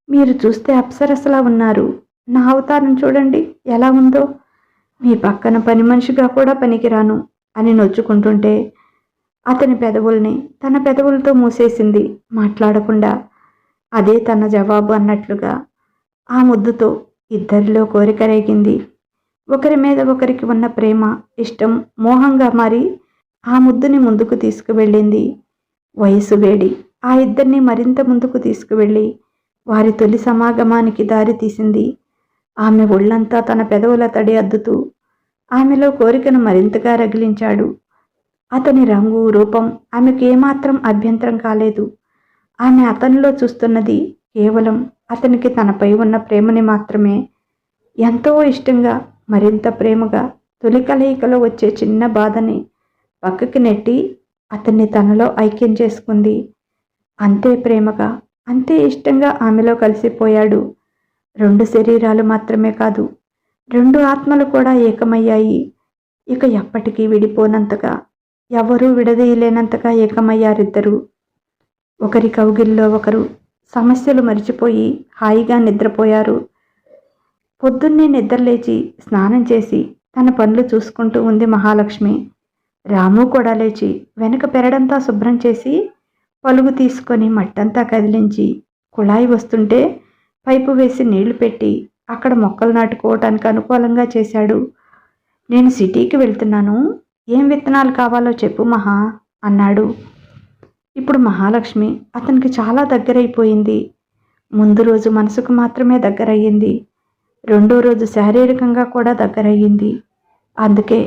మీరు చూస్తే అప్సరసలా ఉన్నారు. నా అవతారం చూడండి ఎలా ఉందో. మీ పక్కన పని మనిషిగా కూడా పనికిరాను అని నొచ్చుకుంటుంటే, అతని పెదవుల్ని తన పెదవులతో మూసేసింది, మాట్లాడకుండా. అదే తన జవాబు అన్నట్లుగా ఆ ముద్దుతో ఇద్దరిలో కోరిక రేగింది. ఒకరి మీద ఒకరికి ఉన్న ప్రేమ, ఇష్టం మోహంగా మారి ఆ ముద్దుని ముందుకు తీసుకువెళ్ళింది. వయసు వేడి ఆ ఇద్దరిని మరింత ముందుకు తీసుకువెళ్ళి వారి తొలి సమాగమానికి దారి తీసింది. ఆమె ఒళ్ళంతా తన పెదవుల తడి అద్దుతూ ఆమెలో కోరికను మరింతగా రగిలించాడు. అతని రంగు, రూపం ఆమెకు ఏమాత్రం అభ్యంతరం కాలేదు. ఆమె అతనిలో చూస్తున్నది కేవలం అతనికి తనపై ఉన్న ప్రేమని మాత్రమే. ఎంతో ఇష్టంగా, మరింత ప్రేమగా తొలి కలయికలో వచ్చే చిన్న బాధని పక్కకి నెట్టి అతన్ని తనలో ఐక్యం చేసుకుంది. అంతే ప్రేమగా, అంతే ఇష్టంగా ఆమెలో కలిసిపోయాడు. రెండు శరీరాలు మాత్రమే కాదు, రెండు ఆత్మలు కూడా ఏకమయ్యాయి. ఇక ఎప్పటికీ విడిపోనంతగా, ఎవరూ విడదీయలేనంతగా ఏకమయ్యారిద్దరూ. ఒకరి కౌగిల్లో ఒకరు సమస్యలు మరిచిపోయి హాయిగా నిద్రపోయారు. పొద్దున్నే నిద్రలేచి స్నానం చేసి తన పనులు చూసుకుంటూ ఉంది మహాలక్ష్మి. రాము కూడా లేచి వెనక పెరడంతా శుభ్రం చేసి పలుగు తీసుకొని మట్టంతా కదిలించి కుళాయి వస్తుంటే పైపు వేసి నీళ్లు పెట్టి అక్కడ మొక్కలు నాటుకోవటానికి అనుకూలంగా చేశాడు. నేను సిటీకి వెళ్తున్నాను, ఏం విత్తనాలు కావాలో చెప్పు మహా అన్నాడు. ఇప్పుడు మహాలక్ష్మి అతనికి చాలా దగ్గరైపోయింది. ముందు రోజు మనసుకు మాత్రమే దగ్గరయ్యింది, రెండో రోజు శారీరకంగా కూడా దగ్గరయ్యింది. అందుకే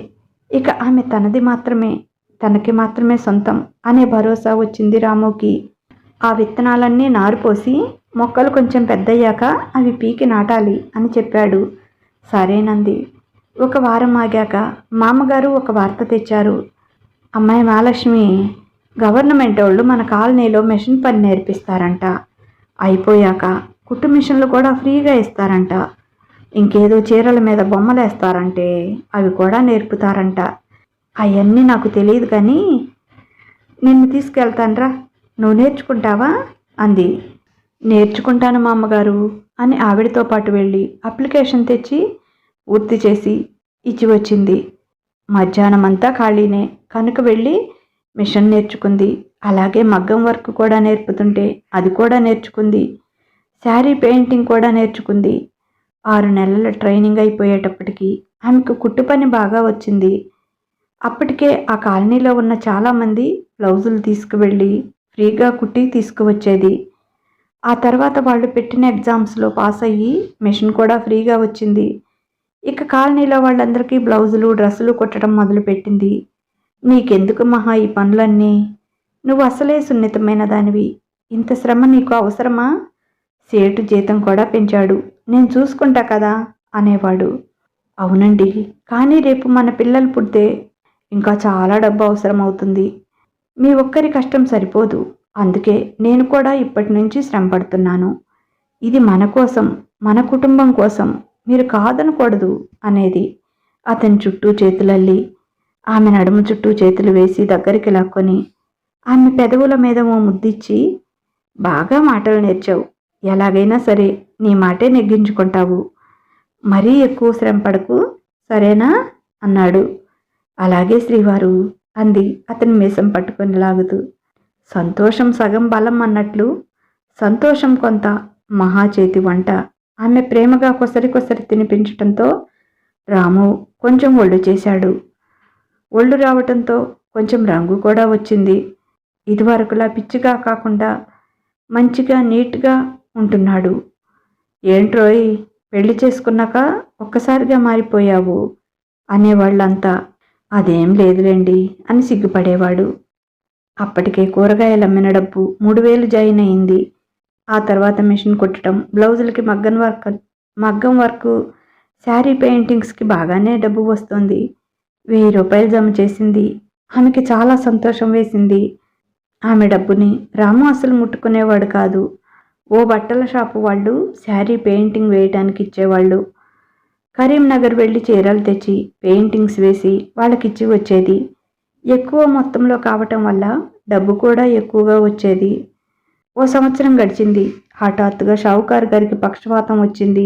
ఇక ఆమె తనది మాత్రమే, తనకి మాత్రమే సొంతం అనే భరోసా వచ్చింది రాముకి. ఆ విత్తనాలన్నీ నారు పోసి మొక్కలు కొంచెం పెద్దయ్యాక అవి పీకి నాటాలి అని చెప్పాడు. సరేనంది. ఒక వారం ఆగాక మామగారు ఒక వార్త తెచ్చారు. అమ్మాయి మహాలక్ష్మి, గవర్నమెంట్ వాళ్ళు మన కాలనీలో మిషన్ పని నేర్పిస్తారంట. అయిపోయాక కుట్టు మిషన్లు కూడా ఫ్రీగా ఇస్తారంట. ఇంకేదో చీరల మీద బొమ్మలు వేస్తారంటే అవి కూడా నేర్పుతారంట. అవన్నీ నాకు తెలియదు కానీ నిన్ను తీసుకెళ్తాన్రా, నువ్వు నేర్చుకుంటావా అంది. నేర్చుకుంటాను మా అమ్మగారు అని ఆవిడతో పాటు వెళ్ళి అప్లికేషన్ తెచ్చి పూర్తి చేసి ఇచ్చి వచ్చింది. మధ్యాహ్నం అంతా ఖాళీనే కనుక వెళ్ళి మిషన్ నేర్చుకుంది. అలాగే మగ్గం వర్క్ కూడా నేర్పుతుంటే అది కూడా నేర్చుకుంది. శారీ పెయింటింగ్ కూడా నేర్చుకుంది. 6 నెలల ట్రైనింగ్ అయిపోయేటప్పటికి ఆమెకు కుట్టు పని బాగా వచ్చింది. అప్పటికే ఆ కాలనీలో ఉన్న చాలామంది బ్లౌజులు తీసుకువెళ్ళి ఫ్రీగా కుట్టి తీసుకువచ్చేది. ఆ తర్వాత వాళ్ళు పెట్టిన ఎగ్జామ్స్లో పాస్ అయ్యి మిషన్ కూడా ఫ్రీగా వచ్చింది. ఇక కాలనీలో వాళ్ళందరికీ బ్లౌజులు, డ్రెస్సులు కుట్టడం మొదలుపెట్టింది. నీకెందుకు మహా ఈ పనులన్నీ? నువ్వు అసలే సున్నితమైన దానివి, ఇంత శ్రమ నీకు అవసరమా? సేటు జీతం కూడా పెంచాడు, నేను చూసుకుంటా కదా అనేవాడు. అవునండి, కానీ రేపు మన పిల్లలు పుడితే ఇంకా చాలా డబ్బు అవసరం అవుతుంది. మీ ఒక్కరి కష్టం సరిపోదు. అందుకే నేను కూడా ఇప్పటి నుంచి శ్రమ పడుతున్నాను. ఇది మన కోసం, మన కుటుంబం కోసం, మీరు కాదనకూడదు అనేది. అతని చుట్టూ చేతులల్లి ఆమె నడుము చుట్టూ చేతులు వేసి దగ్గరికి లాక్కొని ఆమె పెదవుల మీద ఓ ముద్దిచ్చి, బాగా మాటలు నేర్చావు, ఎలాగైనా సరే నీ మాటే నెగ్గించుకుంటావు, మరీ ఎక్కువ శ్రమ పడకు, సరేనా అన్నాడు. అలాగే శ్రీవారు అంది అతని మీసం పట్టుకొని లాగుతూ. సంతోషం సగం బలం అన్నట్లు సంతోషం కొంత మహా చేతి వంట ఆమె ప్రేమగా కొసరి కొసరి తినిపించటంతో రాము కొంచెం ఒళ్ళు చేశాడు. ఒళ్ళు రావటంతో కొంచెం రంగు కూడా వచ్చింది. ఇదివరకులా పిచ్చిగా కాకుండా మంచిగా నీట్గా ఉంటున్నాడు. ఏంట్రోయ్, పెళ్లి చేసుకున్నాక ఒక్కసారిగా మారిపోయావు అనేవాళ్ళంతా. అదేం లేదులేండి అని సిగ్గుపడేవాడు. అప్పటికే కూరగాయలు అమ్మిన డబ్బు 3000 జాయిన్ అయింది. ఆ తర్వాత మిషన్ కుట్టడం, బ్లౌజులకి మగ్గం వర్క్, శారీ పెయింటింగ్స్కి బాగానే డబ్బు వస్తుంది. 1000 రూపాయలు జమ చేసింది. ఆమెకి చాలా సంతోషం వేసింది. ఆమె డబ్బుని రాము అసలు ముట్టుకునేవాడు కాదు. ఓ బట్టల షాపు వాళ్ళు శారీ పెయింటింగ్ వేయడానికి ఇచ్చేవాళ్ళు. కరీంనగర్ వెళ్ళి చీరలు తెచ్చి పెయింటింగ్స్ వేసి వాళ్ళకిచ్చి వచ్చేది. ఎక్కువ మొత్తంలో కావటం వల్ల డబ్బు కూడా ఎక్కువగా వచ్చేది. ఓ సంవత్సరం గడిచింది. హఠాత్తుగా షావుకారు గారికి పక్షవాతం వచ్చింది.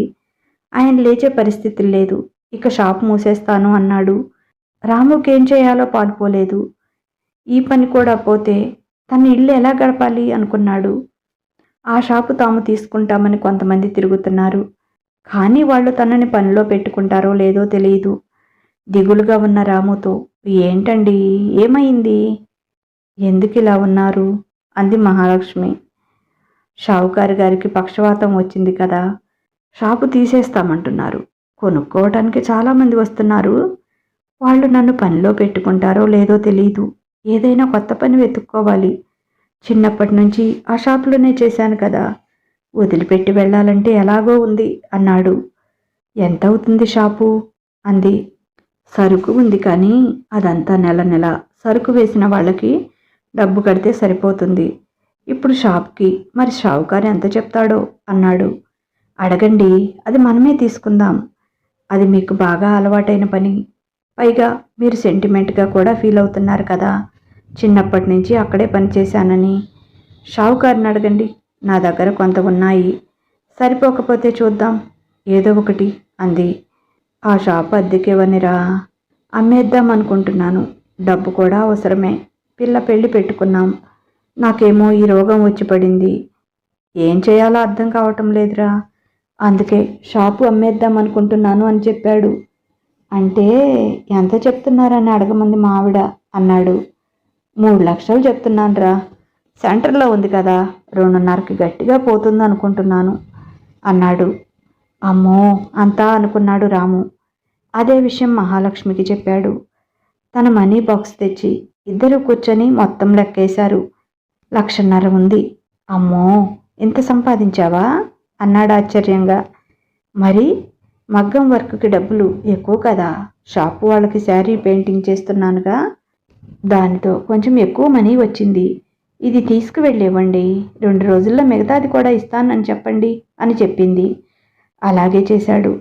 ఆయన లేచే పరిస్థితి లేదు. ఇక షాప్ మూసేస్తాను అన్నాడు. రాముకి ఏం చేయాలో పాలుపోలేదు. ఈ పని కూడా పోతే తన ఇల్లు ఎలా గడపాలి అనుకున్నాడు. ఆ షాపు తాము తీసుకుంటామని కొంతమంది తిరుగుతున్నారు. కానీ వాళ్ళు తనని పనిలో పెట్టుకుంటారో లేదో తెలియదు. దిగులుగా ఉన్న రాముతో, ఏంటండి, ఏమైంది, ఎందుకు ఇలా ఉన్నారు అంది మహాలక్ష్మి. షావుకారు గారికి పక్షవాతం వచ్చింది కదా, షాపు తీసేస్తామంటున్నారు. కొనుక్కోవటానికి చాలామంది వస్తున్నారు. వాళ్ళు నన్ను పనిలో పెట్టుకుంటారో లేదో తెలీదు. ఏదైనా కొత్త పని వెతుక్కోవాలి. చిన్నప్పటి నుంచి ఆ షాపులోనే చేశాను కదా, వదిలిపెట్టి వెళ్ళాలంటే ఎలాగో ఉంది అన్నాడు. ఎంత అవుతుంది షాపు అంది. సరుకు ఉంది కానీ అదంతా నెల నెల సరుకు వేసిన వాళ్ళకి డబ్బు కడితే సరిపోతుంది. ఇప్పుడు షాప్కి మరి షావుకారు ఎంత చెప్తాడో అన్నాడు. అడగండి, అది మనమే తీసుకుందాం. అది మీకు బాగా అలవాటైన పని. పైగా మీరు సెంటిమెంట్గా కూడా ఫీల్ అవుతున్నారు కదా, చిన్నప్పటి నుంచి అక్కడే పనిచేశానని. షావుకారుని అడగండి, నా దగ్గర కొంత ఉన్నాయి. సరిపోకపోతే చూద్దాం, ఏదో ఒకటి అంది. ఆ షాపు అద్దెకివ్వనిరా, అమ్మేద్దాం అనుకుంటున్నాను. డబ్బు కూడా అవసరమే. పిల్ల పెళ్లి పెట్టుకున్నాం. నాకేమో ఈ రోగం వచ్చి పడింది. ఏం చేయాలో అర్థం కావటం లేదురా. అందుకే షాపు అమ్మేద్దాం అనుకుంటున్నాను అని చెప్పాడు. అంటే ఎంత చెప్తున్నారని అడగమంది మా ఆవిడ అన్నాడు. 3 లక్షలు చెప్తున్నానురా. సెంటర్లో ఉంది కదా, 2.5కి గట్టిగా పోతుంది అనుకుంటున్నాను అన్నాడు. అమ్మో అంతా అనుకున్నాడు రాము. అదే విషయం మహాలక్ష్మికి చెప్పాడు. తన మనీ బాక్స్ తెచ్చి ఇద్దరు కూర్చొని మొత్తం లెక్కేశారు. 1.5 లక్షలు ఉంది. అమ్మో, ఇంత సంపాదించావా అన్నాడు ఆశ్చర్యంగా. మరి మగ్గం వర్క్కి డబ్బులు ఎక్కువ కదా, షాపు వాళ్ళకి శారీ పెయింటింగ్ చేస్తున్నానుగా, దానితో కొంచెం ఎక్కువ మనీ వచ్చింది. ఇది తీసుకువెళ్ళివ్వండి, 2 రోజుల్లో మిగతాది కూడా ఇస్తానని చెప్పండి అని చెప్పింది. అలాగే చేశాడు.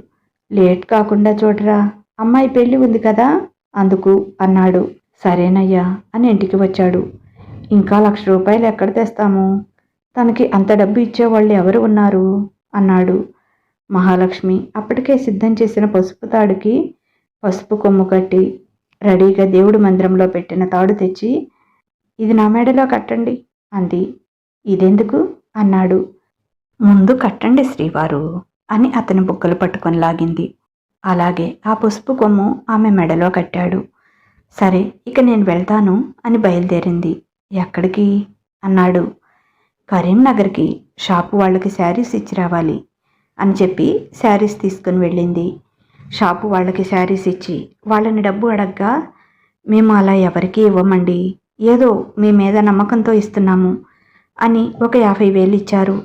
లేట్ కాకుండా చూడరా, అమ్మాయి పెళ్ళి ఉంది కదా అందుకు అన్నాడు. సరేనయ్యా అని ఇంటికి వచ్చాడు. ఇంకా 1 లక్ష రూపాయలు ఎక్కడ తెస్తాము, తనకి అంత డబ్బు ఇచ్చేవాళ్ళు ఎవరు ఉన్నారు అన్నాడు. మహాలక్ష్మి అప్పటికే సిద్ధం చేసిన పసుపు తాడుకి పసుపు కొమ్ము కట్టి రెడీగా దేవుడి మందిరంలో పెట్టిన తాడు తెచ్చి, ఇది నా మెడలో కట్టండి అంది. ఇదెందుకు అన్నాడు. ముందు కట్టండి శ్రీవారు అని అతని బుగ్గలు పట్టుకొని లాగింది. అలాగే ఆ పసుపు కొమ్ము ఆమె మెడలో కట్టాడు. సరే ఇక నేను వెళ్తాను అని బయలుదేరింది. ఎక్కడికి అన్నాడు. కరీంనగర్కి, షాపు వాళ్ళకి శారీస్ ఇచ్చి రావాలి అని చెప్పి శారీస్ తీసుకుని వెళ్ళింది. షాపు వాళ్ళకి శారీస్ ఇచ్చి వాళ్ళని డబ్బు అడగ్గా, మేము అలా ఎవరికీ ఇవ్వమండి, ఏదో మీ మీద నమ్మకంతో ఇస్తున్నాము అని ఒక 50,000 ఇచ్చారు.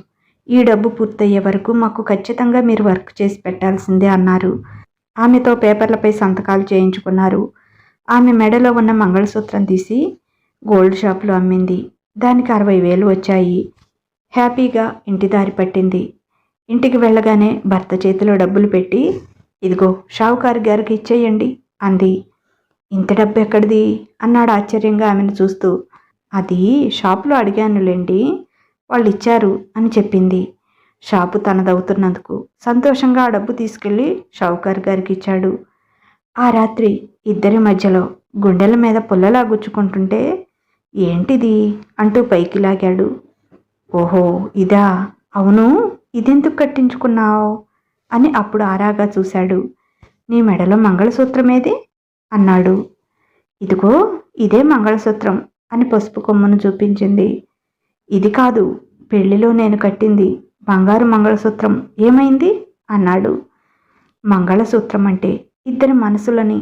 ఈ డబ్బు పూర్తయ్యే వరకు మాకు ఖచ్చితంగా మీరు వర్క్ చేసి పెట్టాల్సిందే అన్నారు. ఆమెతో పేపర్లపై సంతకాలు చేయించుకున్నారు. ఆమె మెడలో ఉన్న మంగళసూత్రం తీసి గోల్డ్ షాప్లో అమ్మింది. దానికి 60,000 వచ్చాయి. హ్యాపీగా ఇంటి దారి పట్టింది. ఇంటికి వెళ్ళగానే భర్త చేతిలో డబ్బులు పెట్టి, ఇదిగో షావుకారు గారికి ఇచ్చేయండి అంది. ఇంత డబ్బు ఎక్కడిది అన్నాడు ఆశ్చర్యంగా ఆమెను చూస్తూ. అది షాపులో అడిగానులేండి, వాళ్ళు ఇచ్చారు అని చెప్పింది. షాపు తనదవుతున్నందుకు సంతోషంగా ఆ డబ్బు తీసుకెళ్ళి షావుకారు గారికి ఇచ్చాడు. ఆ రాత్రి ఇద్దరి మధ్యలో గుండెల మీద పుల్లలా గుచ్చుకుంటుంటే, ఏంటిది అంటూ పైకి లాగాడు. ఓహో ఇదా, అవును, ఇదెందుకు కట్టించుకున్నావు అని అప్పుడు ఆరాగా చూశాడు. నీ మెడలో మంగళసూత్రమేది అన్నాడు. ఇదిగో ఇదే మంగళసూత్రం అని పసుపు కొమ్మను చూపించింది. ఇది కాదు, పెళ్లిలో నేను కట్టింది బంగారు మంగళసూత్రం, ఏమైంది అన్నాడు. మంగళసూత్రం అంటే ఇద్దరి మనసులని,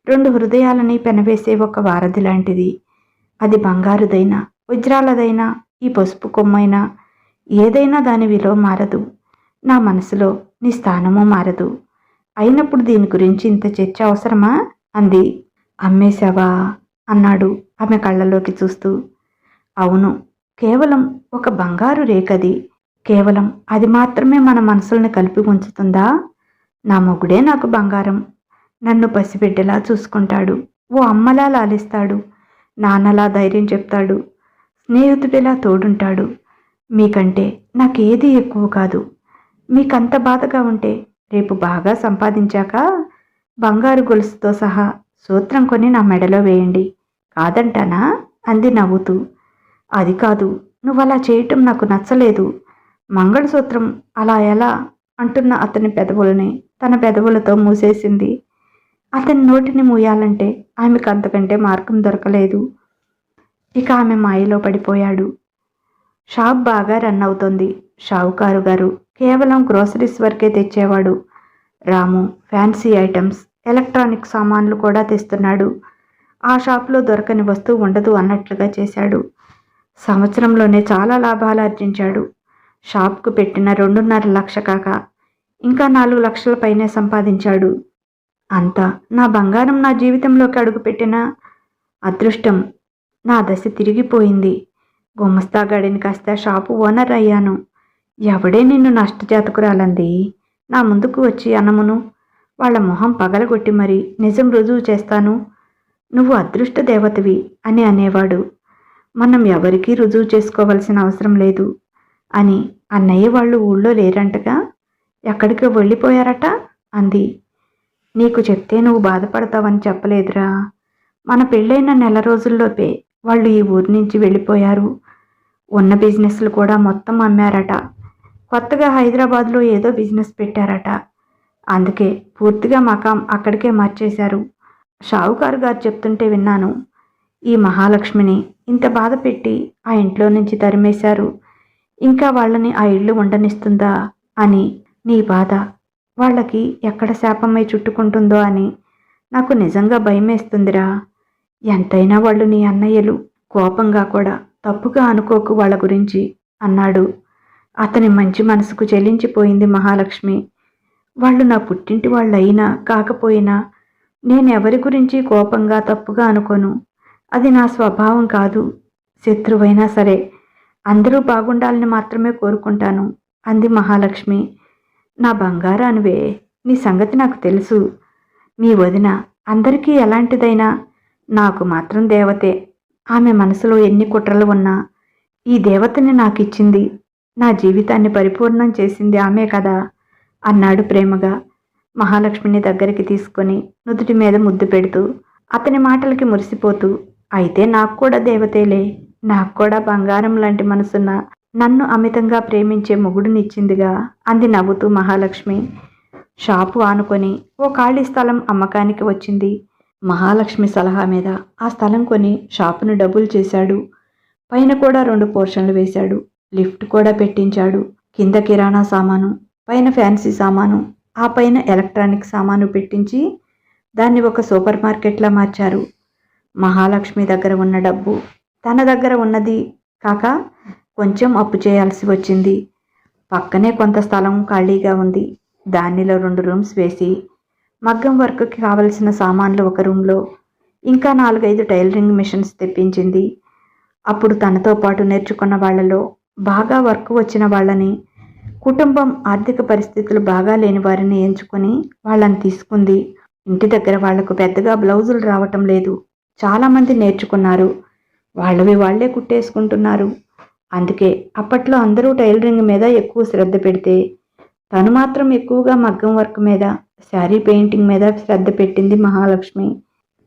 2 హృదయాలని పెనవేసే ఒక వారధి లాంటిది. అది బంగారుదైనా వజ్రాలదైనా ఈ పసుపు కొమ్మైనా ఏదైనా దాని విలువ మారదు. నా మనసులో నీ స్థానము మారదు. అయినప్పుడు దీని గురించి ఇంత చర్చ అవసరమా అంది. అమ్మేశావా అన్నాడు ఆమె కళ్ళలోకి చూస్తూ. అవును, కేవలం ఒక బంగారు రేఖది. కేవలం అది మాత్రమే మన మనసుల్ని కలిపి ఉంచుతుందా? నా మొగుడే నాకు బంగారం. నన్ను పసిబిడ్డలా చూసుకుంటాడు, ఓ అమ్మలా లాలిస్తాడు, నాన్నలా ధైర్యం చెప్తాడు, స్నేహితుడిలా తోడుంటాడు. మీకంటే నాకేది ఎక్కువ కాదు. మీకంత బాధగా ఉంటే రేపు బాగా సంపాదించాక బంగారు గొలుసుతో సహా సూత్రం కొని నా మెడలో వేయండి, కాదంటానా అంది నవ్వుతూ. అది కాదు, నువ్వలా చేయటం నాకు నచ్చలేదు. మంగళసూత్రం అలా ఎలా అంటున్న అతని పెదవులని తన పెదవులతో మూసేసింది. అతని నోటిని మూయాలంటే ఆమెకు అంతకంటే మార్గం దొరకలేదు. ఇక ఆమె మాయలో పడిపోయాడు. షాప్ బాగా రన్ అవుతోంది. షావుకారు గారు కేవలం గ్రోసరీస్ వరకే తెచ్చేవాడు. రాము ఫ్యాన్సీ ఐటమ్స్, ఎలక్ట్రానిక్ సామాన్లు కూడా తెస్తున్నాడు. ఆ షాప్లో దొరకని వస్తువు ఉండదు అన్నట్లుగా చేశాడు. సంవత్సరంలోనే చాలా లాభాలు ఆర్జించాడు. షాప్కు పెట్టిన 2.5 లక్ష కాక ఇంకా 4 లక్షల పైనే సంపాదించాడు. అంతా నా బంగారం నా జీవితంలోకి అడుగుపెట్టిన అదృష్టం. నా దశ తిరిగిపోయింది. గుమస్తాగాడిని కాస్త షాపు ఓనర్ అయ్యాను. ఎవడే నిన్ను నష్టజాతకురాలంది? నా ముందుకు వచ్చి అన్నమును వాళ్ళ మొహం పగలగొట్టి మరి నిజం రుజువు చేస్తాను. నువ్వు అదృష్ట దేవతవి అని అనేవాడు. మనం ఎవరికీ రుజువు చేసుకోవాల్సిన అవసరం లేదు అని. అన్నయ్య వాళ్ళు ఊళ్ళో లేరంటగా, ఎక్కడికి వెళ్ళిపోయారట అంది. నీకు చెప్తే నువ్వు బాధపడతావని చెప్పలేదురా. మన పెళ్ళైన నెల రోజుల్లోపే వాళ్ళు ఈ ఊరి నుంచి వెళ్ళిపోయారు. ఉన్న బిజినెస్లు కూడా మొత్తం అమ్మారట. కొత్తగా హైదరాబాద్లో ఏదో బిజినెస్ పెట్టారట. అందుకే పూర్తిగా మకాం అక్కడికే మార్చేశారు. షావుకారు గారు చెప్తుంటే విన్నాను. ఈ మహాలక్ష్మిని ఇంత బాధ పెట్టి ఆ ఇంట్లో నుంచి తరిమేశారు. ఇంకా వాళ్ళని ఆ ఇల్లు ఉండనిస్తుందా అని. నీ బాధ వాళ్ళకి ఎక్కడ శాపమై చుట్టుకుంటుందో అని నాకు నిజంగా భయమేస్తుందిరా. ఎంతైనా వాళ్ళు నీ అన్నయ్యలు. కోపంగా కూడా తప్పుగా అనుకోకు వాళ్ళ గురించి అన్నాడు. అతని మంచి మనసుకు చెల్లించిపోయింది మహాలక్ష్మి. వాళ్ళు నా పుట్టింటి వాళ్ళు అయినా కాకపోయినా నేనెవరి గురించి కోపంగా తప్పుగా అనుకోను. అది నా స్వభావం కాదు. శత్రువైనా సరే అందరూ బాగుండాలని మాత్రమే కోరుకుంటాను అంది మహాలక్ష్మి. నా బంగారానివే, నీ సంగతి నాకు తెలుసు. మీ వదిన అందరికీ ఎలాంటిదైనా నాకు మాత్రం దేవతే. ఆమె మనసులో ఎన్ని కుట్రలు ఉన్నా ఈ దేవతని నాకిచ్చింది. నా జీవితాన్ని పరిపూర్ణం చేసింది ఆమె కదా అన్నాడు ప్రేమగా మహాలక్ష్మిని దగ్గరికి తీసుకొని నుదుటి మీద ముద్దు పెడుతూ. అతని మాటలకి మురిసిపోతూ, అయితే నాకు కూడా దేవతేలే. నాకు కూడా బంగారం లాంటి మనసున్న నన్ను అమితంగా ప్రేమించే మొగుడునిచ్చిందిగా అంది నవ్వుతూ మహాలక్ష్మి. షాపు ఆనుకొని ఓ ఖాళీ స్థలం అమ్మకానికి వచ్చింది. మహాలక్ష్మి సలహా మీద ఆ స్థలం కొని షాపును డబుల్ చేశాడు. పైన కూడా 2 పోర్షన్లు వేశాడు. లిఫ్ట్ కూడా పెట్టించాడు. కింద కిరాణా సామాను, పైన ఫ్యాన్సీ సామాను, ఆ పైన ఎలక్ట్రానిక్ సామాను పెట్టించి దాన్ని ఒక సూపర్ మార్కెట్లా మార్చారు. మహాలక్ష్మి దగ్గర ఉన్న డబ్బు తన దగ్గర ఉన్నది కాక కొంచెం అప్పు చేయాల్సి వచ్చింది. పక్కనే కొంత స్థలం ఖాళీగా ఉంది. దానిలో 2 రూమ్స్ వేసి మగ్గం వర్క్కి కావలసిన సామాన్లు ఒక రూమ్లో, ఇంకా 4-5 టైలరింగ్ మిషన్స్ తెప్పించింది. అప్పుడు తనతో పాటు నేర్చుకున్న వాళ్లలో బాగా వర్క్ వచ్చిన వాళ్ళని, కుటుంబం ఆర్థిక పరిస్థితులు బాగా లేని వారిని ఎంచుకొని వాళ్ళని తీసుకుంది. ఇంటి దగ్గర వాళ్లకు పెద్దగా బ్లౌజులు రావటం లేదు. చాలామంది నేర్చుకున్నారు. వాళ్ళవి వాళ్లే కుట్టేసుకుంటున్నారు. అందుకే అప్పట్లో అందరూ టైలరింగ్ మీద ఎక్కువ శ్రద్ధ పెడితే తను మాత్రం ఎక్కువగా మగ్గం వర్క్ మీద, శారీ పెయింటింగ్ మీద శ్రద్ధ పెట్టింది మహాలక్ష్మి.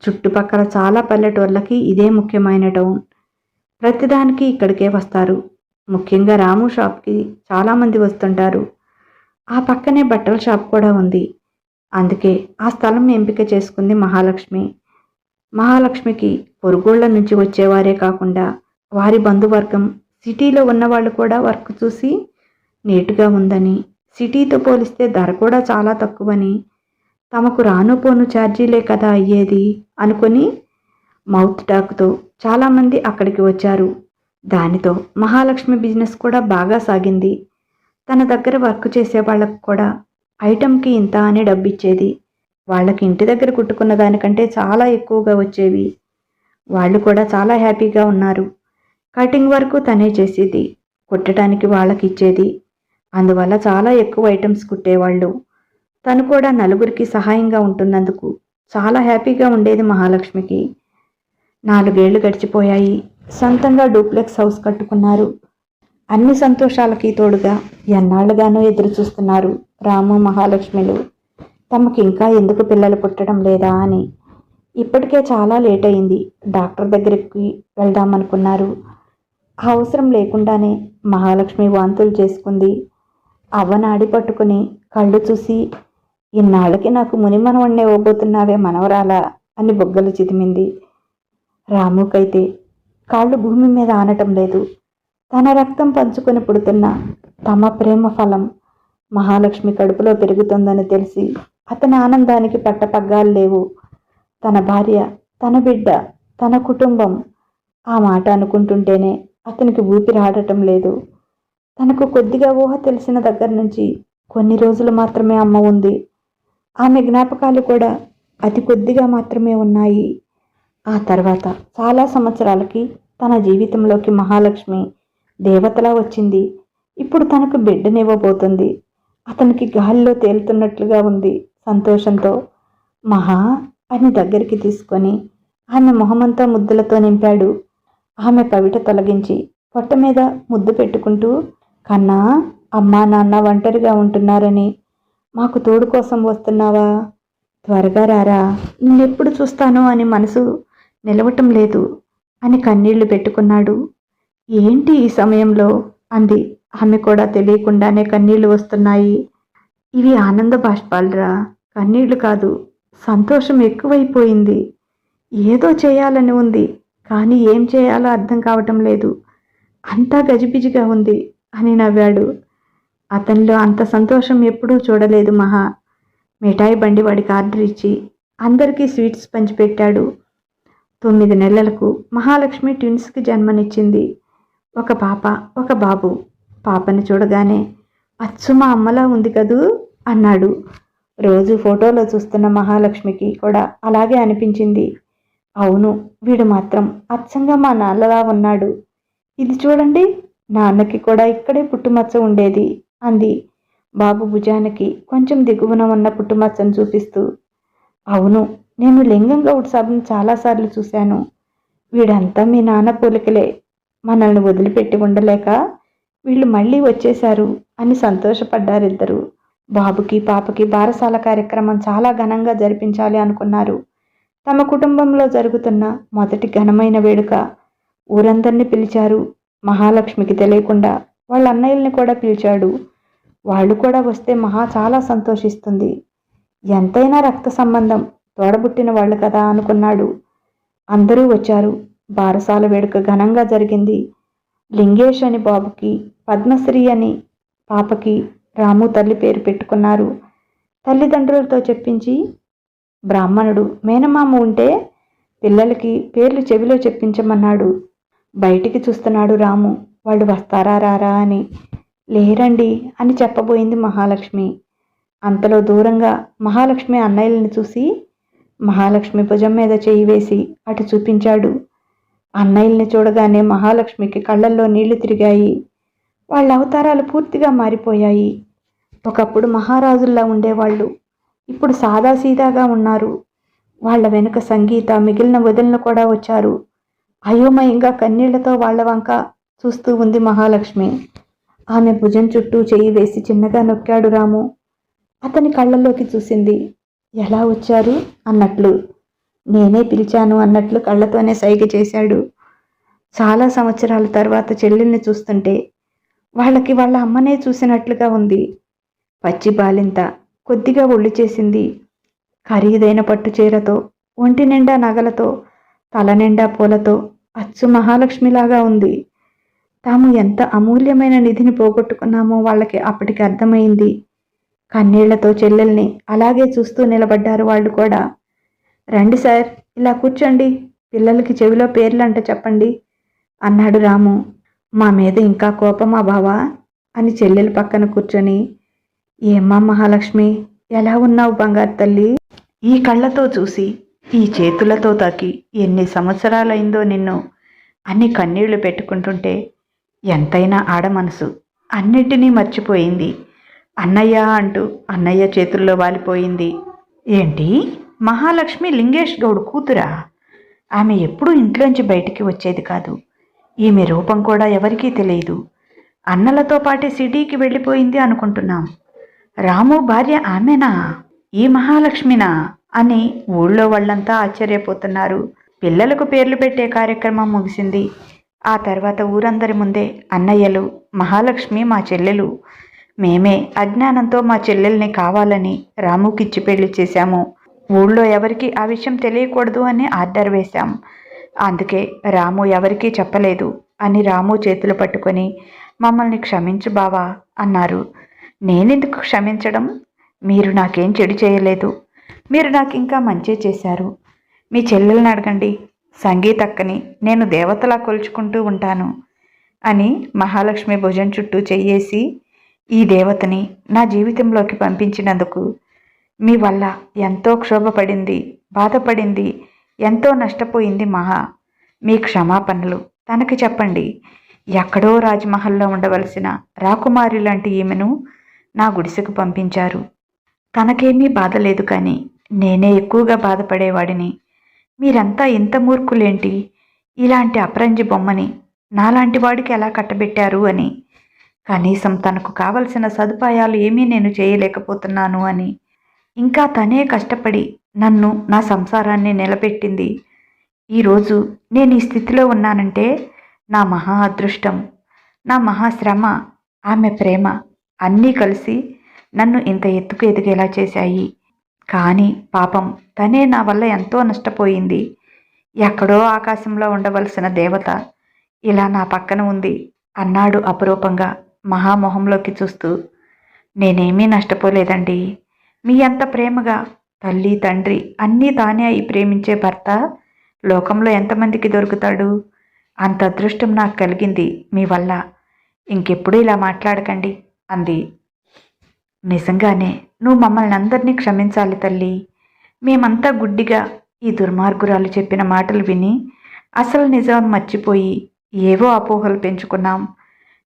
చుట్టుపక్కల చాలా పల్లెటూర్లకి ఇదే ముఖ్యమైన టౌన్. ప్రతిదానికి ఇక్కడికే వస్తారు. ముఖ్యంగా రాము షాప్కి చాలామంది వస్తుంటారు. ఆ పక్కనే బట్టల షాప్ కూడా ఉంది. అందుకే ఆ స్థలం ఎంపిక చేసుకుంది మహాలక్ష్మి. మహాలక్ష్మికి పొరుగుళ్ళ నుంచి వచ్చేవారే కాకుండా వారి బంధువర్గం, సిటీలో ఉన్నవాళ్ళు కూడా వర్క్ చూసి నీటుగా ఉందని, సిటీతో పోలిస్తే ధర కూడా చాలా తక్కువని, తమకు రాను పోను ఛార్జీలే కదా అయ్యేది అనుకొని మౌత్ టాక్తో చాలామంది అక్కడికి వచ్చారు. దానితో మహాలక్ష్మి బిజినెస్ కూడా బాగా సాగింది. తన దగ్గర వర్క్ చేసే వాళ్ళకు కూడా ఐటెంకి ఇంత అని డబ్బిచ్చేది. వాళ్ళకి ఇంటి దగ్గర కుట్టుకున్న దానికంటే చాలా ఎక్కువగా వచ్చేవి. వాళ్ళు కూడా చాలా హ్యాపీగా ఉన్నారు. కటింగ్ వరకు తనే చేసేది, కుట్టడానికి వాళ్ళకి ఇచ్చేది. అందువల్ల చాలా ఎక్కువ ఐటమ్స్ కుట్టేవాళ్ళు. తను కూడా నలుగురికి సహాయంగా ఉంటున్నందుకు చాలా హ్యాపీగా ఉండేది మహాలక్ష్మికి. 4 ఏళ్లు గడిచిపోయాయి. సొంతంగా డూప్లెక్స్ హౌస్ కట్టుకున్నారు. అన్ని సంతోషాలకి తోడుగా ఎన్నాళ్ళుగానో ఎదురు చూస్తున్నారు రాము మహాలక్ష్మిలు. తమకి ఇంకా ఎందుకు పిల్లలు పుట్టడం లేదా అని. ఇప్పటికే చాలా లేట్ అయింది. డాక్టర్ దగ్గరికి వెళ్దామనుకున్నారు. ఆ అవసరం లేకుండానే మహాలక్ష్మి వాంతులు చేసుకుంది. అవ్వనాడి పట్టుకుని కళ్ళు చూసి, ఇన్నాళ్ళకి నాకు మునిమనవన్నే ఇవ్వబోతున్నావే మనవరాలా అని బొగ్గలు చిదిమింది. రాముకైతే కాళ్ళు భూమి మీద ఆనటం లేదు. తన రక్తం పంచుకొని పుడుతున్న తమ ప్రేమ ఫలం మహాలక్ష్మి కడుపులో పెరుగుతుందని తెలిసి అతని ఆనందానికి పట్టపగ్గాలు లేవు. తన భార్య, తన బిడ్డ, తన కుటుంబం, ఆ మాట అనుకుంటుంటేనే అతనికి ఊపిరి ఆడటం లేదు. తనకు కొద్దిగా ఊహ తెలిసిన దగ్గర నుంచి కొన్ని రోజులు మాత్రమే అమ్మ ఉంది. ఆమె జ్ఞాపకాలు కూడా అతి కొద్దిగా మాత్రమే ఉన్నాయి. ఆ తర్వాత చాలా సంవత్సరాలకి తన జీవితంలోకి మహాలక్ష్మి దేవతలా వచ్చింది. ఇప్పుడు తనకు బిడ్డనివ్వబోతుంది. అతనికి గాలిలో తేలుతున్నట్లుగా ఉంది. సంతోషంతో మహా అని దగ్గరికి తీసుకొని ఆమె మొహమంతా ముద్దులతో నింపాడు. ఆమె పవిట తొలగించి పొట్ట మీద ముద్దు పెట్టుకుంటూ, కన్నా, అమ్మా నాన్న ఒంటరిగా ఉంటున్నారని మాకు తోడు కోసం వస్తున్నావా? త్వరగా రారా, నిన్నెప్పుడు చూస్తానో అని మనసు నిలవటం లేదు అని కన్నీళ్లు పెట్టుకున్నాడు. ఏంటి ఈ సమయంలో అంది. ఆమె కూడా తెలియకుండానే కన్నీళ్లు వస్తున్నాయి. ఇవి ఆనంద బాష్పాలురా, కన్నీళ్లు కాదు. సంతోషం ఎక్కువైపోయింది. ఏదో చేయాలని ఉంది, కానీ ఏం చేయాలో అర్థం కావటం లేదు. అంతా గజిబిజిగా ఉంది అని నవ్వాడు. అతనిలో అంత సంతోషం ఎప్పుడూ చూడలేదు మహా. మిఠాయి బండి వాడికి ఆర్డర్ ఇచ్చి అందరికీ స్వీట్స్ పంచిపెట్టాడు. 9 నెలలకు మహాలక్ష్మి ట్విన్స్కి జన్మనిచ్చింది. ఒక పాప, ఒక బాబు. పాపని చూడగానే అచ్చు మా అమ్మలా ఉంది కదూ అన్నాడు. రోజు ఫోటోలో చూస్తున్న మహాలక్ష్మికి కూడా అలాగే అనిపించింది. అవును, వీడు మాత్రం అచ్చంగా మా నాన్నలా ఉన్నాడు. ఇది చూడండి, నాన్నకి కూడా ఇక్కడే పుట్టుమచ్చ ఉండేది అంది బాబు భుజానికి కొంచెం దిగువన ఉన్న పుట్టుమచ్చను చూపిస్తూ. అవును, నేను లింగం గౌడ్ సాబ్ని చాలాసార్లు చూశాను. వీడంతా మీ నాన్న పోలికలే. మనల్ని వదిలిపెట్టి ఉండలేక వీళ్ళు మళ్ళీ వచ్చేశారు అని సంతోషపడ్డారిద్దరు. బాబుకి పాపకి బారసాల కార్యక్రమం చాలా ఘనంగా జరిపించాలి అనుకున్నారు. తమ కుటుంబంలో జరుగుతున్న మొదటి ఘనమైన వేడుక. ఊరందరినీ పిలిచారు. మహాలక్ష్మికి తెలియకుండా వాళ్ళ అన్నయ్యల్ని కూడా పిలిచాడు. వాళ్ళు కూడా వస్తే మహా చాలా సంతోషిస్తుంది. ఎంతైనా రక్త సంబంధం, తోడబుట్టిన వాళ్ళు కదా అనుకున్నాడు. అందరూ వచ్చారు. బారసాల వేడుక ఘనంగా జరిగింది. లింగేష్ అని బాబుకి, పద్మశ్రీ అని పాపకి రాము తల్లి పేరు పెట్టుకున్నారు. తల్లిదండ్రులతో చెప్పించి బ్రాహ్మణుడు మేనమామ ఉంటే పిల్లలకి పేర్లు చెవిలో చెప్పించమన్నాడు. బయటికి చూస్తున్నాడు రాము. వాళ్ళు వస్తారా రారా అని. లేరండి అని చెప్పబోయింది మహాలక్ష్మి. అంతలో దూరంగా మహాలక్ష్మి అన్నయ్యలను చూసి మహాలక్ష్మి భుజం మీద చేయి వేసి అటు చూపించాడు. అన్నయ్యల్ని చూడగానే మహాలక్ష్మికి కళ్ళల్లో నీళ్లు తిరిగాయి. వాళ్ళ అవతారాలు పూర్తిగా మారిపోయాయి. ఒకప్పుడు మహారాజుల్లా ఉండేవాళ్ళు, ఇప్పుడు సాదాసీదాగా ఉన్నారు. వాళ్ళ వెనుక సంగీత, మిగిలిన వదిలిన కూడా వచ్చారు. అయోమయంగా కన్నీళ్లతో వాళ్ల వంక చూస్తూ ఉంది మహాలక్ష్మి. ఆమె భుజం చుట్టూ చెయ్యి వేసి చిన్నగా నొక్కాడు రాము. అతని కళ్ళల్లోకి చూసింది. ఎలా వచ్చారు అన్నట్లు. నేనే పిలిచాను అన్నట్లు కళ్ళతోనే సైగ చేశాడు. చాలా సంవత్సరాల తర్వాత చెల్లెల్ని చూస్తుంటే వాళ్ళకి వాళ్ళ అమ్మనే చూసినట్లుగా ఉంది. పచ్చి బాలింత, కొద్దిగా ఒళ్ళు చేసింది. ఖరీదైన పట్టు చీరతో, ఒంటి నిండా నగలతో, తల నిండా పూలతో అచ్చు మహాలక్ష్మిలాగా ఉంది. తాము ఎంత అమూల్యమైన నిధిని పోగొట్టుకున్నామో వాళ్ళకి అప్పటికి అర్థమైంది. కన్నీళ్లతో చెల్లెల్ని అలాగే చూస్తూ నిలబడ్డారు వాళ్ళు కూడా. రండి సార్, ఇలా కూర్చోండి, పిల్లలకి చెవిలో పేర్లంట చెప్పండి అన్నాడు రాము. మా మీద ఇంకా కోపమా బావా అని చెల్లెలు పక్కన కూర్చొని, ఏమ్మా మహాలక్ష్మి, ఎలా ఉన్నావు బంగారు తల్లి? ఈ కళ్ళతో చూసి, ఈ చేతులతో తాకి ఎన్ని సంవత్సరాలైందో నిన్ను అని కన్నీళ్లు పెట్టుకుంటుంటే ఎంతైనా ఆడమనసు అన్నిటినీ మర్చిపోయింది. అన్నయ్య అంటూ అన్నయ్య చేతుల్లో వాలిపోయింది. ఏంటి, మహాలక్ష్మి లింగేష్ గౌడ్ కూతురా? ఆమె ఎప్పుడూ ఇంట్లోంచి బయటికి వచ్చేది కాదు. ఈమె రూపం కూడా ఎవరికీ తెలియదు. అన్నలతో పాటే సిటీకి వెళ్ళిపోయింది అనుకుంటున్నాం. రాము భార్య ఆమెనా? ఈ మహాలక్ష్మినా అని ఊళ్ళో వాళ్ళంతా ఆశ్చర్యపోతున్నారు. పిల్లలకు పేర్లు పెట్టే కార్యక్రమం ముగిసింది. ఆ తర్వాత ఊరందరి ముందే అన్నయ్యలు, మహాలక్ష్మి మా చెల్లెలు, మేమే అజ్ఞానంతో మా చెల్లెల్ని కావాలని రాముకిచ్చి పెళ్లి చేశాము. ఊళ్ళో ఎవరికి ఆ విషయం తెలియకూడదు అని ఆర్డర్ వేశాం. అందుకే రాము ఎవరికీ చెప్పలేదు అని రాము చేతులు పట్టుకొని మమ్మల్ని క్షమించు బావా అన్నారు. నేనెందుకు క్షమించడం? మీరు నాకేం చెడు చేయలేదు. మీరు నాకు ఇంకా మంచి చేశారు. మీ చెల్లెల్ని అడగండి, సంగీతక్కని నేను దేవతలా కొలుచుకుంటూ ఉంటాను అని మహాలక్ష్మి భుజం చుట్టూ చెయ్యేసి, ఈ దేవతని నా జీవితంలోకి పంపించినందుకు మీ వల్ల ఎంతో క్షోభపడింది, బాధపడింది, ఎంతో నష్టపోయింది మహా. మీ క్షమాపణలు తనకి చెప్పండి. ఎక్కడో రాజ్మహల్లో ఉండవలసిన రాకుమారి లాంటి ఈమెను నా గుడిసెకు పంపించారు. తనకేమీ బాధ లేదు, కానీ నేనే ఎక్కువగా బాధపడేవాడిని. మీరంతా ఇంత మూర్ఖులేంటి? ఇలాంటి అపరంజి బొమ్మని నాలాంటి వాడికి ఎలా కట్టబెట్టారు అని. కనీసం తనకు కావలసిన సదుపాయాలు ఏమీ నేను చేయలేకపోతున్నాను అని. ఇంకా తనే కష్టపడి నన్ను, నా సంసారాన్ని నిలబెట్టింది. ఈరోజు నేను ఈ స్థితిలో ఉన్నానంటే నా మహా అదృష్టం, నా మహాశ్రమ, ఆమె ప్రేమ అన్నీ కలిసి నన్ను ఇంత ఎత్తుకు ఎదిగేలా చేశాయి. కానీ పాపం తనే నా వల్ల ఎంతో నష్టపోయింది. ఎక్కడో ఆకాశంలో ఉండవలసిన దేవత ఇలా నా పక్కన ఉంది అన్నాడు అపురూపంగా మహామొహంలోకి చూస్తూ. నేనేమీ నష్టపోలేదండి. మీ అంత ప్రేమగా తల్లి, తండ్రి అన్నీ తానే అయి ప్రేమించే భర్త లోకంలో ఎంతమందికి దొరుకుతాడు? అంత అదృష్టం నాకు కలిగింది మీ వల్ల. ఇంకెప్పుడు ఇలా మాట్లాడకండి అంది. నిజంగానే నువ్వు మమ్మల్ని అందరినీ క్షమించాలి తల్లి. మేమంతా గుడ్డిగా ఈ దుర్మార్గురాలు చెప్పిన మాటలు విని అసలు నిజం మర్చిపోయి ఏవో అపోహలు పెంచుకున్నాం.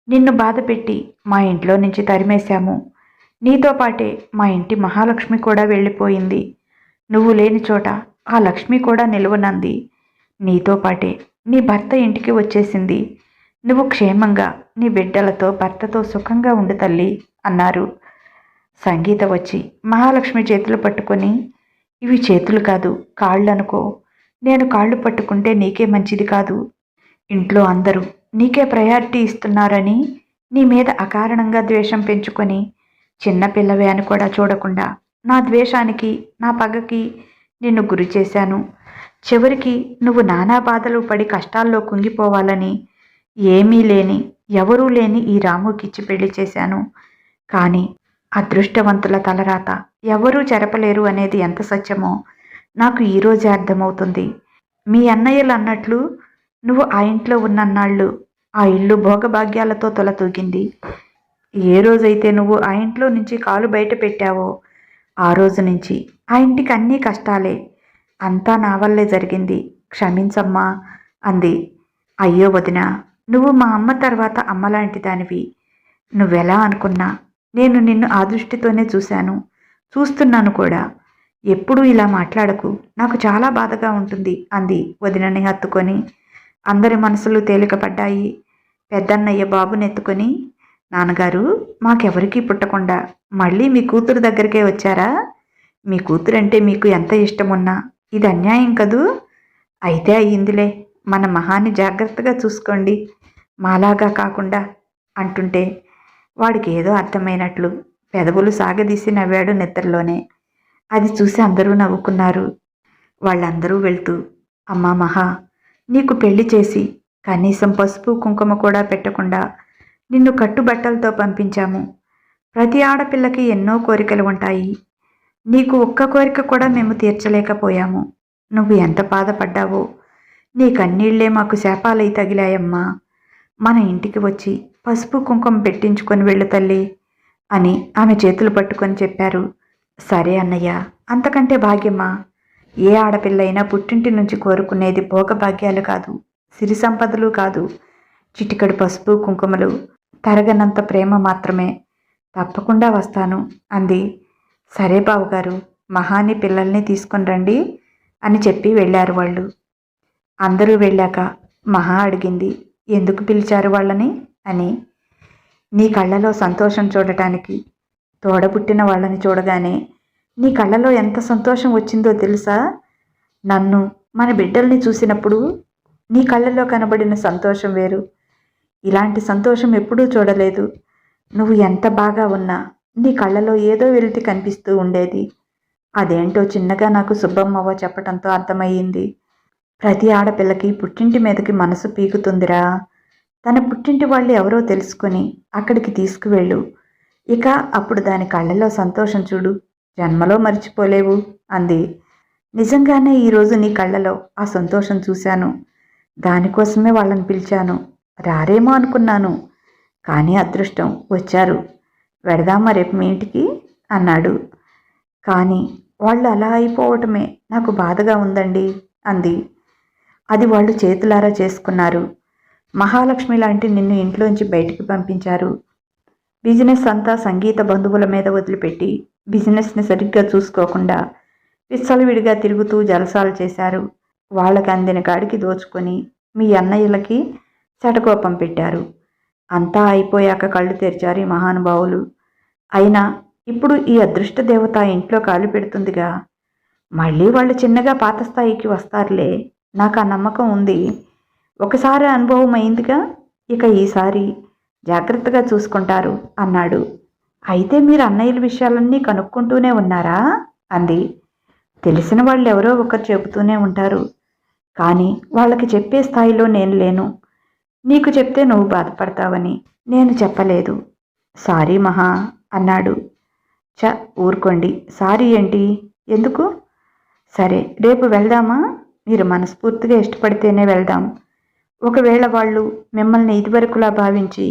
నిన్ను బాధపెట్టి మా ఇంట్లో నుంచి తరిమేశాము. నీతో పాటే మా ఇంటి మహాలక్ష్మి కూడా వెళ్ళిపోయింది. నువ్వు లేని చోట ఆ లక్ష్మి కూడా నిలువనంది. నీతో పాటే నీ భర్త ఇంటికి వచ్చేసింది. నువ్వు క్షేమంగా నీ బిడ్డలతో భర్తతో సుఖంగా ఉండు తల్లి అన్నారు. సంగీత వచ్చి మహాలక్ష్మి చేతులు పట్టుకొని, ఇవి చేతులు కాదు కాళ్ళు అనుకో. నేను కాళ్ళు పట్టుకుంటే నీకే మంచిది కాదు. ఇంట్లో అందరూ నీకే ప్రయారిటీ ఇస్తున్నారని నీ మీద అకారణంగా ద్వేషం పెంచుకొని చిన్నపిల్లవే అని కూడా చూడకుండా నా ద్వేషానికి, నా పగకి నిన్ను గురి చేశాను. చివరికి నువ్వు నానా బాధలు పడి కష్టాల్లో కుంగిపోవాలని ఏమీ లేని, ఎవరూ లేని ఈ రాముకిచ్చి పెళ్లి చేశాను. కానీ అదృష్టవంతుల తలరాత ఎవరూ చెరపలేరు అనేది ఎంత సత్యమో నాకు ఈరోజే అర్థమవుతుంది. మీ అన్నయ్యలు అన్నట్లు నువ్వు ఆ ఇంట్లో ఉన్నన్నాళ్ళు ఆ ఇల్లు భోగభాగ్యాలతో తొలతూగింది. ఏ రోజైతే నువ్వు ఆ ఇంట్లో నుంచి కాలు బయట పెట్టావో ఆ రోజు నుంచి ఆ ఇంటికి అన్నీ కష్టాలే. అంతా నా వల్లే జరిగింది, క్షమించమ్మా అంది. అయ్యో వదిన, నువ్వు మా అమ్మ తర్వాత అమ్మలాంటి దానివి. నువ్వెలా అనుకున్నా నేను నిన్ను ఆ దృష్టితోనే చూశాను, చూస్తున్నాను కూడా. ఎప్పుడూ ఇలా మాట్లాడకు, నాకు చాలా బాధగా ఉంటుంది అంది వదినని హత్తుకొని. అందరి మనసులు తేలికపడ్డాయి. పెద్దన్నయ్య బాబునెత్తుకొని, నాన్నగారు, మాకెవరికీ పుట్టకుండా మళ్ళీ మీ కూతురు దగ్గరికే వచ్చారా? మీ కూతురంటే మీకు ఎంత ఇష్టమున్నా ఇది అన్యాయం కదూ? అయితే అయ్యిందిలే, మన మహాన్ని జాగ్రత్తగా చూసుకోండి, మాలాగా కాకుండా అంటుంటే వాడికి ఏదో అర్థమైనట్లు పెదవులు సాగదీసి నవ్వాడు నిద్రలోనే. అది చూసి అందరూ నవ్వుకున్నారు. వాళ్ళందరూ వెళ్తూ, అమ్మా మహా, నీకు పెళ్లి చేసి కనీసం పసుపు కుంకుమ కూడా పెట్టకుండా నిన్ను కట్టుబట్టలతో పంపించాము. ప్రతి ఆడపిల్లకి ఎన్నో కోరికలు ఉంటాయి. నీకు ఒక్క కోరిక కూడా మేము తీర్చలేకపోయాము. నువ్వు ఎంత బాధపడ్డావో. నీ కన్నీళ్లే మాకు శాపాలై తగిలాయమ్మా. మన ఇంటికి వచ్చి పసుపు కుంకుమ పెట్టించుకొని వెళ్ళు తల్లి అని ఆమె చేతులు పట్టుకొని చెప్పారు. సరే అన్నయ్య, అంతకంటే భాగ్యమ్మా. ఏ ఆడపిల్లైనా పుట్టింటి నుంచి కోరుకునేది భోగభాగ్యాలు కాదు, సిరి సంపదలు కాదు, చిటికడు పసుపు కుంకుమలు, తరగనంత ప్రేమ మాత్రమే. తప్పకుండా వస్తాను అంది. సరే బావుగారు, మహాని పిల్లల్ని తీసుకొని రండి అని చెప్పి వెళ్ళారు వాళ్ళు. అందరూ వెళ్ళాక మహా అడిగింది, ఎందుకు పిలిచారు వాళ్ళని అని. నీ కళ్ళలో సంతోషం చూడటానికి. తోడబుట్టిన వాళ్ళని చూడగానే నీ కళ్ళలో ఎంత సంతోషం వచ్చిందో తెలుసా? నన్ను, మన బిడ్డల్ని చూసినప్పుడు నీ కళ్ళల్లో కనబడిన సంతోషం వేరు. ఇలాంటి సంతోషం ఎప్పుడూ చూడలేదు. నువ్వు ఎంత బాగా ఉన్నా నీ కళ్ళలో ఏదో వెలితి కనిపిస్తూ ఉండేది. అదేంటో చిన్నగా నాకు సుబ్బమ్మవ్వ చెప్పటంతో అర్థమయ్యింది. ప్రతి ఆడపిల్లకి పుట్టింటి మీదకి మనసు పీకుతుందిరా. తన పుట్టింటి వాళ్ళు ఎవరో తెలుసుకొని అక్కడికి తీసుకువెళ్ళు. ఇక అప్పుడు దాని కళ్ళలో సంతోషం చూడు, జన్మలో మర్చిపోలేవు అంది. నిజంగానే ఈరోజు నీ కళ్ళలో ఆ సంతోషం చూశాను. దానికోసమే వాళ్ళని పిలిచాను. రారేమో అనుకున్నాను, కానీ అదృష్టం వచ్చారు. వెడదామా రేపు మీ ఇంటికి అన్నాడు. కానీ వాళ్ళు అలా అయిపోవటమే నాకు బాధగా ఉందండి అంది. అది వాళ్ళు చేతులారా చేసుకున్నారు. మహాలక్ష్మి లాంటి నిన్ను ఇంట్లోంచి బయటికి పంపించారు. బిజినెస్ అంతా సంగీత బంధువుల మీద వదిలిపెట్టి బిజినెస్ని సరిగ్గా చూసుకోకుండా విచ్చలవిడిగా తిరుగుతూ జలసాలు చేశారు. వాళ్ళకి అందిన కాడికి దోచుకొని మీ అన్నయ్యలకి శటకోపం పెట్టారు. అంతా అయిపోయాక కళ్ళు తెరిచారు ఈ మహానుభావులు. అయినా ఇప్పుడు ఈ అదృష్ట దేవత ఇంట్లో కాలు పెడుతుందిగా, మళ్ళీ వాళ్ళు చిన్నగా పాత స్థాయికి వస్తారులే, నాకు ఆ నమ్మకం ఉంది. ఒకసారి అనుభవం అయిందిగా, ఇక ఈసారి జాగ్రత్తగా చూసుకుంటారు అన్నాడు. అయితే మీరు అన్నయ్యల విషయాలన్నీ కనుక్కుంటూనే ఉన్నారా అంది. తెలిసిన వాళ్ళు ఎవరో ఒకరు చెబుతూనే ఉంటారు, కానీ వాళ్ళకి చెప్పే స్థాయిలో నేను లేను. నీకు చెప్తే నువ్వు బాధపడతావని నేను చెప్పలేదు. సారీ మహా అన్నాడు. ఊరుకోండి, సారీ ఏంటి, ఎందుకు? సరే రేపు వెళ్దామా? మీరు మనస్ఫూర్తిగా ఇష్టపడితేనే వెళ్దాం. ఒకవేళ వాళ్ళు మిమ్మల్ని ఇదివరకులా భావించి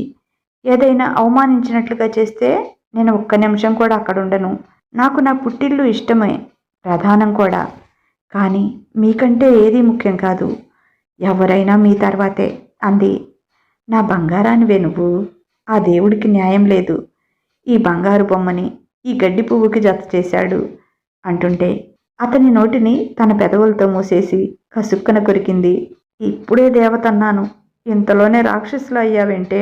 ఏదైనా అవమానించినట్లుగా చేస్తే నేను ఒక్క నిమిషం కూడా అక్కడ ఉండను. నాకు నా పుట్టిల్లు ఇష్టమే, ప్రధానం కూడా. కానీ మీకంటే ఏదీ ముఖ్యం కాదు. ఎవరైనా మీ తర్వాతే అంది. నా బంగారానివే నువ్వు. ఆ దేవుడికి న్యాయం లేదు. ఈ బంగారు బొమ్మని ఈ గడ్డి పువ్వుకి జత చేశాడు అంటుంటే అతని నోటిని తన పెదవులతో మూసేసి కసుక్కన కొరికింది. ఇప్పుడే దేవతన్నాను, ఇంతలోనే రాక్షసులు అయ్యావేంటే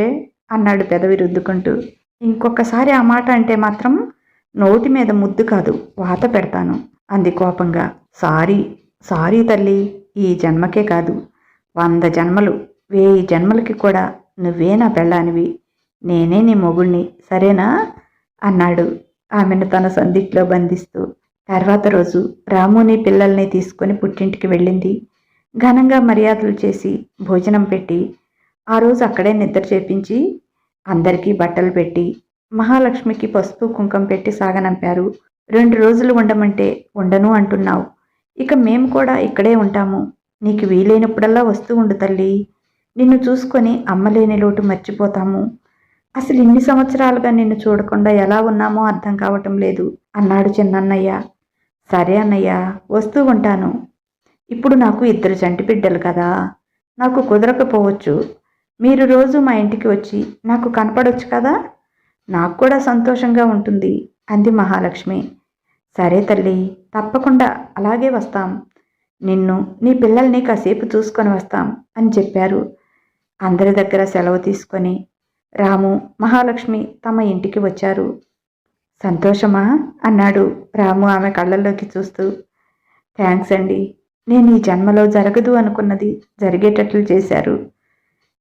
అన్నాడు పెదవి రుద్దుకుంటూ. ఇంకొకసారి ఆ మాట అంటే మాత్రం నోటి మీద ముద్దు కాదు, వాత పెడతాను అంది కోపంగా. సారీ తల్లి, ఈ జన్మకే కాదు, 100 జన్మలు 1000 జన్మలకి కూడా నువ్వే నా పెళ్ళానివి, నేనే నీ మొగుణ్ణి, సరేనా అన్నాడు ఆమెను తన సందిట్లో బంధిస్తూ. తర్వాత రోజు రాముని పిల్లల్ని తీసుకొని పుట్టింటికి వెళ్ళింది. ఘనంగా మర్యాదలు చేసి భోజనం పెట్టి ఆ రోజు అక్కడే నిద్ర చేపించి అందరికీ బట్టలు పెట్టి మహాలక్ష్మికి పసుపు కుంకం పెట్టి సాగనంపారు. 2 రోజులు ఉండమంటే ఉండను అంటున్నావు, ఇక మేము కూడా ఇక్కడే ఉంటాము. నీకు వీలైనప్పుడల్లా వస్తూ ఉండు తల్లి, నిన్ను చూసుకొని అమ్మలేని లోటు మర్చిపోతాము. అసలు ఇన్ని సంవత్సరాలుగా నిన్ను చూడకుండా ఎలా ఉన్నామో అర్థం కావటం లేదు అన్నాడు చిన్నన్నయ్య. సరే అన్నయ్య, వస్తూ ఉంటాను. ఇప్పుడు నాకు 2 చంటి బిడ్డలు కదా, నాకు కుదరకపోవచ్చు. మీరు రోజు మా ఇంటికి వచ్చి నాకు కనపడొచ్చు కదా, నాకు కూడా సంతోషంగా ఉంటుంది అంది మహాలక్ష్మి. సరే తల్లి, తప్పకుండా అలాగే వస్తాం. నిన్ను నీ పిల్లల్ని కాసేపు చూసుకొని వస్తాం అని చెప్పారు. అందరి దగ్గర సెలవు తీసుకొని రాము మహాలక్ష్మి తమ ఇంటికి వచ్చారు. సంతోషమా అన్నాడు రాము ఆమె కళ్ళల్లోకి చూస్తూ. థ్యాంక్స్ అండి, నేను ఈ జన్మలో జరగదు అనుకున్నది జరిగేటట్లు చేశారు.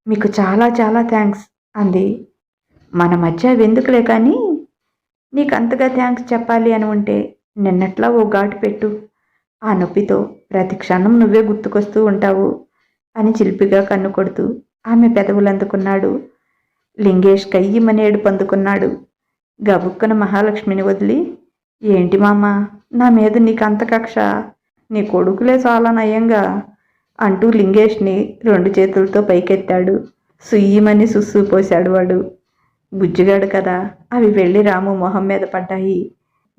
మీకు చాలా చాలా థ్యాంక్స్ అంది. మన మధ్య వెందుకులే, కానీ నీకు అంతగా థ్యాంక్స్ చెప్పాలి అని ఉంటే నిన్నట్లా ఓ ఘాటు పెట్టు. ఆ నొప్పితో ప్రతి క్షణం నువ్వే గుర్తుకొస్తూ ఉంటావు అని చిలిపిగా కన్ను కొడుతూ ఆమె పెదవులందుకున్నాడు. లింగేష్ కయ్యమని ఏడుపు అందుకున్నాడు. గబుక్కున మహాలక్ష్మిని వదిలి, ఏంటి మామ, నా మీద నీకంత కక్ష, నీ కొడుకులే చాలా నయంగా అంటూ లింగేష్ని 2 చేతులతో పైకెత్తాడు. సుయ్యమని సుస్సు పోశాడు వాడు. బుజ్జిగాడు కదా, అవి వెళ్ళి రాము మొహం మీద పడ్డాయి.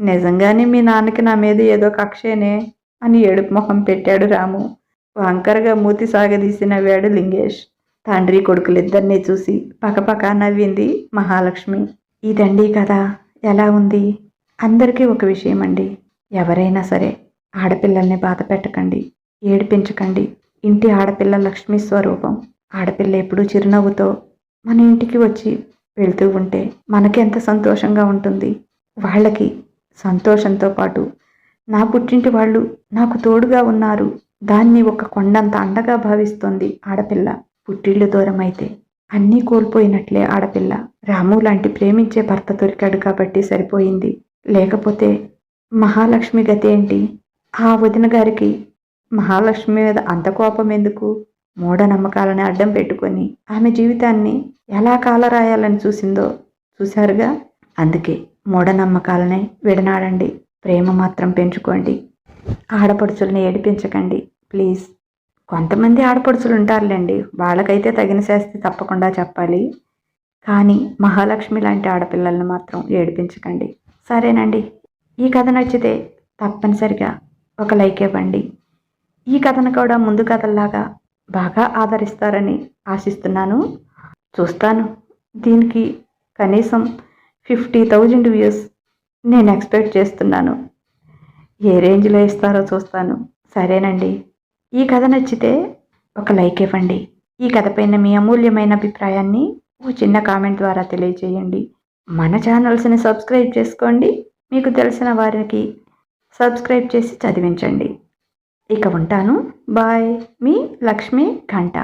నిజంగానే మీ నాన్నకి నా మీద ఏదో కక్షేనే అని ఏడుపు మొహం పెట్టాడు రాము. వంకరగా మూతి సాగదీసి నవ్వాడు లింగేష్. తండ్రి కొడుకులిద్దరినీ చూసి పకపక నవ్వింది మహాలక్ష్మి. ఇదండి కదా, ఎలా ఉంది? అందరికీ ఒక విషయం అండి, ఎవరైనా సరే ఆడపిల్లల్ని బాధ పెట్టకండి, ఏడిపించకండి. ఇంటి ఆడపిల్ల లక్ష్మీ స్వరూపం. ఆడపిల్ల ఎప్పుడూ చిరునవ్వుతో మన ఇంటికి వచ్చి వెళ్తూ ఉంటే మనకెంత సంతోషంగా ఉంటుంది. వాళ్ళకి సంతోషంతో పాటు నా పుట్టింటి వాళ్ళు నాకు తోడుగా ఉన్నారు, దాన్ని ఒక కొండంత అండగా భావిస్తోంది ఆడపిల్ల. పుట్టిళ్ళు దూరం అయితే అన్నీ కోల్పోయినట్లే ఆడపిల్ల. రాము లాంటి ప్రేమించే భర్త దొరికాడు కాబట్టి సరిపోయింది. లేకపోతే మహాలక్ష్మి గతి ఏంటి? ఆ వదిన గారికి మహాలక్ష్మి మీద అంత కోపం ఎందుకు? మూఢనమ్మకాలని అడ్డం పెట్టుకొని ఆమె జీవితాన్ని ఎలా కాలరాయాలని చూసిందో చూశారుగా. అందుకే మూఢనమ్మకాలనే విడనాడండి, ప్రేమ మాత్రం పెంచుకోండి. ఆడపడుచుల్ని ఏడిపించకండి ప్లీజ్. కొంతమంది ఆడపడుచులు ఉంటారులేండి, వాళ్ళకైతే తగిన శాస్తి తప్పకుండా చెప్పాలి. కానీ మహాలక్ష్మి లాంటి ఆడపిల్లల్ని మాత్రం ఏడిపించకండి. సరేనండి, ఈ కథ నచ్చితే తప్పనిసరిగా ఒక లైక్ ఇవ్వండి. ఈ కథను కూడా ముందు కథల్లాగా బాగా ఆదరిస్తారని ఆశిస్తున్నాను. చూస్తాను, దీనికి కనీసం 50,000 వ్యూస్ నేను ఎక్స్పెక్ట్ చేస్తున్నాను. ఏ రేంజ్లో ఇస్తారో చూస్తాను. సరేనండి, ఈ కథ నచ్చితే ఒక లైక్ ఇవ్వండి. ఈ కథపైన మీ అమూల్యమైన అభిప్రాయాన్ని ఓ చిన్న కామెంట్ ద్వారా తెలియజేయండి. మన ఛానల్స్ని సబ్స్క్రైబ్ చేసుకోండి. మీకు తెలిసిన వారికి సబ్స్క్రైబ్ చేసి చదివించండి. ఇక ఉంటాను. బాయ్, మీ లక్ష్మీ ఘంట.